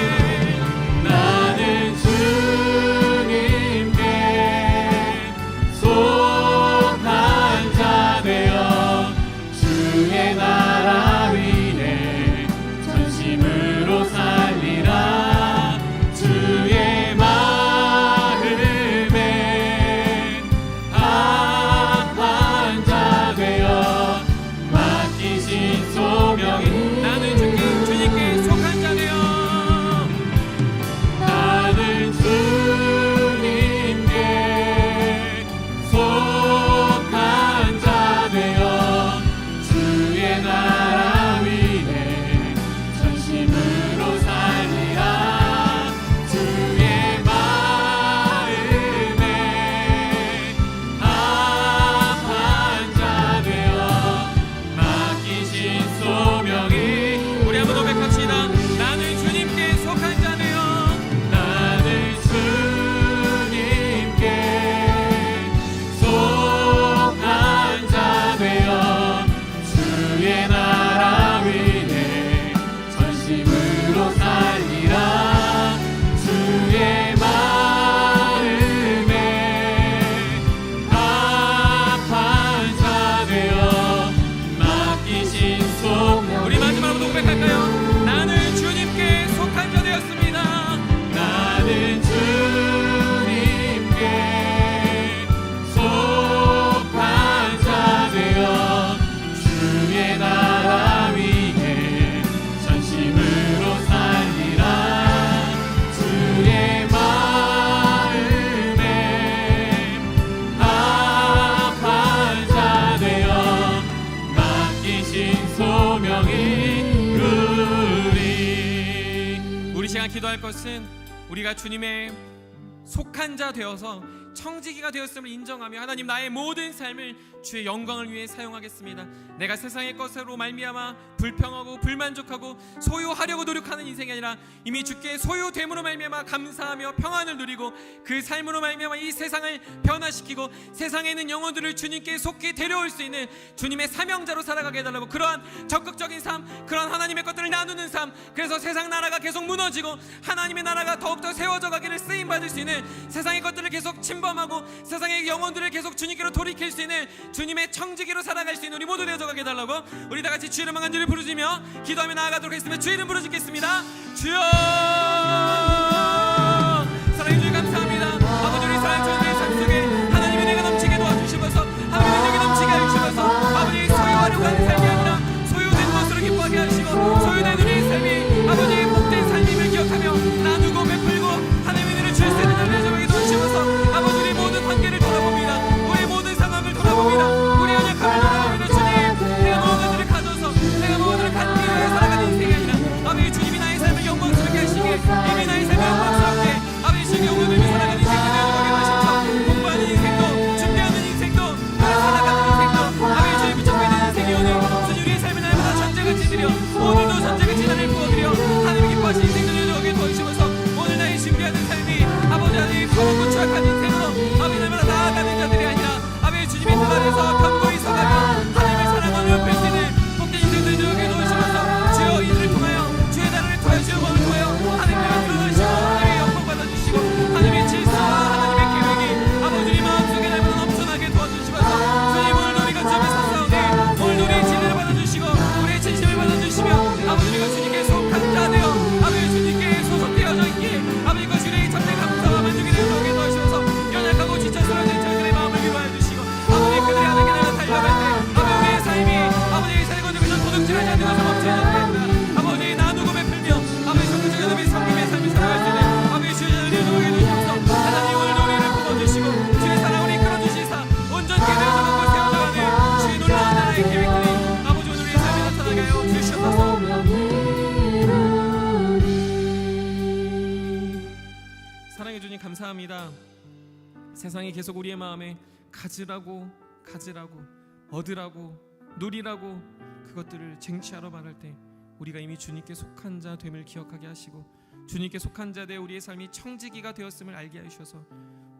시간 기도할 것은 우리가 주님의 속한 자 되어서 청지기가 되었음을 인정하며 하나님 나의 모든 삶을 주의 영광을 위해 사용하겠습니다. 내가 세상의 것으로 말미암아 불평하고 불만족하고 소유하려고 노력하는 인생이 아니라 이미 주께 소유됨으로 말미암아 감사하며 평안을 누리고 그 삶으로 말미암아 이 세상을 변화시키고 세상에 있는 영혼들을 주님께 속히 데려올 수 있는 주님의 사명자로 살아가게 해달라고, 그러한 적극적인 삶, 그러한 하나님의 것들을 나누는 삶, 그래서 세상 나라가 계속 무너지고 하나님의 나라가 더욱더 세워져 가기를 쓰임받을 수 있는, 세상의 것들을 계속 침범하고 세상의 영혼들을 계속 주님께로 돌이킬 수 있는 주님의 청지기로 살아갈 수 있는 우리 모두 되어져 가게 해달라고 우리 다 같이 주의 이름 한 줄을 부르짖으며 기도하며 나아가도록 하겠습니다. 주의 이름 부르짖겠습니다. 주여, 사랑해 주님 감사합니다. 아버지, 우리 사랑해 주님의 삶 속에 하나님의 은혜가 넘치게 도와주시면서 하나님의 능력이 넘치게 해주시면서 아버지 소유하려고 하는 삶이 아니라 소유된 것으로 기뻐하게 하시고 소유된 우리의 삶이 아버지 복된 삶임을 기억하며 나누고 베풀고 하나님의 은혜를 줄 수 있는 날을 정하게 도와주시면서 아버지 우리 모든 관계를 돌아봅니다. 우리의 모든 상황을 돌아봅니다. 우리의 연약함을 돌아봅니다. 주님, 내가 무엇을 가져서 내가 무엇을 갖기 위해 살아가는 인생이 아니라 아버지 주님이 나의 삶을 영광스럽게 하시기에 이미 나의 삶을 영광스럽게 아버지 주님의 영광을 위해 살아가는 인생이 되어가게 하시면서 공부하는 인생도 준비하는 인생도 살아가는 인생도 아버지 주님 붙잡고 있는 인생이 오늘 주님 우리의 삶을 날마다 전쟁같이 드려 오늘도 전쟁같이 나를 부어드려 하나님 기뻐하신 인생들을 여기에 도와주시면서 오늘 나의 준비하는 삶이 아버지 하나님 거룩고 추악한 인생으로 아버지 날마다 나아가는 자들이 아니라 아버지 주님의 품 안에서 견고히 서가며 하나님을 사랑하며 뵐 수 있는 복된 인생들을 여기에 놓으시면서 주여 이들을 통하여 주의 나라를 통하여 주의 법을 통하여 하나님을 드러나시고 하나님의 영광 받아주시고 하나님의 질서와 하나님의 계획이 아버지 마음속에 날마다 넘쳐나게 도와주시면서 주님 오늘도 우리가 주님의 섰사오니 오늘도 우리의 진리를 받아주시고 우리의 진심을 받아주시며 아버지 우리가 주님께 속한 자 되어 아버지 주님께 소속되어져 있기에 아버지 그것이 우리의 참된 감사와 만족이 되도록 하게 도와주시면서 연약하고 지쳐스러운 자들의 마음을 위로해 주시고 아버지 그들이 하나님께 나라 달려갈 때 아버지 우리의 삶이 아버지 살고 있는 도둑질하지 않는 것을 멈춰야 됩니다. 아버지 나누고 베풀며 아버지 성경적인 의미 성김의 삶을 살아갈 수 있는 아버지 주의 자들을 도우게 해주시면서 하나님 오늘도 우리를 품어주시고 주의 사랑을 이끌어주시사 온전히 되어져가고 세워져가는 주의 놀라운 나라의 계획들이 아버지 오늘 우리의 삶에 나타나게 하여 주시옵소서. 사랑해 주님 감사합니다. 세상이 계속 우리의 마음에 가지라고 얻으라고 누리라고 그것들을 쟁취하러 말할 때 우리가 이미 주님께 속한 자 됨을 기억하게 하시고 주님께 속한 자 되 우리의 삶이 청지기가 되었음을 알게 하셔서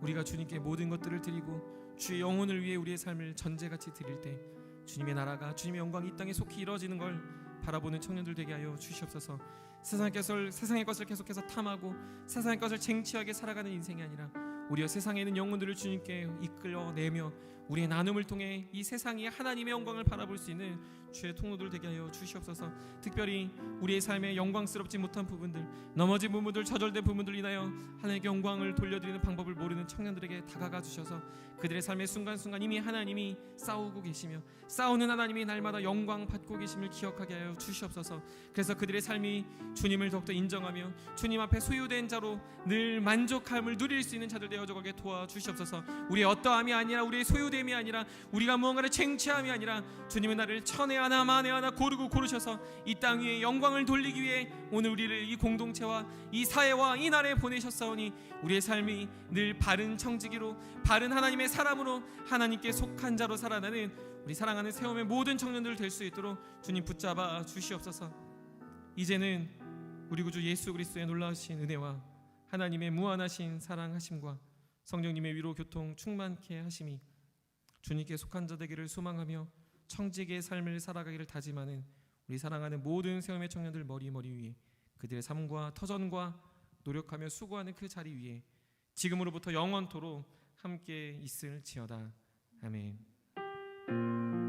우리가 주님께 모든 것들을 드리고 주의 영혼을 위해 우리의 삶을 전제같이 드릴 때 주님의 나라가 주님의 영광이 이 땅에 속히 이루어지는 걸 바라보는 청년들 되게 하여 주시옵소서. 세상의 것을 계속해서 탐하고 세상의 것을 쟁취하게 살아가는 인생이 아니라 우리가 세상에 있는 영혼들을 주님께 이끌어내며 우리의 나눔을 통해 이 세상이 하나님의 영광을 바라볼 수 있는 주의 통로들 되게 하여 주시옵소서. 특별히 우리의 삶에 영광스럽지 못한 부분들, 넘어진 부분들, 저절된 부분들 인하여 하나님께 영광을 돌려드리는 방법을 모르는 청년들에게 다가가 주셔서 그들의 삶의 순간순간 이미 하나님이 싸우고 계시며 싸우는 하나님이 날마다 영광 받고 계심을 기억하게 하여 주시옵소서. 그래서 그들의 삶이 주님을 더욱더 인정하며 주님 앞에 소유된 자로 늘 만족함을 누릴 수 있는 자들 되어져 가게 도와주시옵소서. 우리의 어떠함이 아니라 우리의 소유됨이 아니라 우리가 무언가를 쟁취함이 아니라 주님은 나를 천에 하나 만에 하나 고르고 고르셔서 이 땅 위에 영광을 돌리기 위해 오늘 우리를 이 공동체와 이 사회와 이 나라에 보내셨사오니 우리의 삶이 늘 바른 청지기로 바른 하나님의 사람으로 하나님께 속한 자로 살아나는 우리 사랑하는 세움의 모든 청년들 될 수 있도록 주님 붙잡아 주시옵소서. 이제는 우리 구주 예수 그리스도의 놀라우신 은혜와 하나님의 무한하신 사랑하심과 성령님의 위로 교통 충만케 하심이 주님께 속한 자 되기를 소망하며 청지기의 삶을 살아가기를 다짐하는 우리 사랑하는 모든 세움의 청년들 머리 위에 그들의 삶과 터전과 노력하며 수고하는 그 자리 위에 지금으로부터 영원토록 함께 있을지어다. 아멘.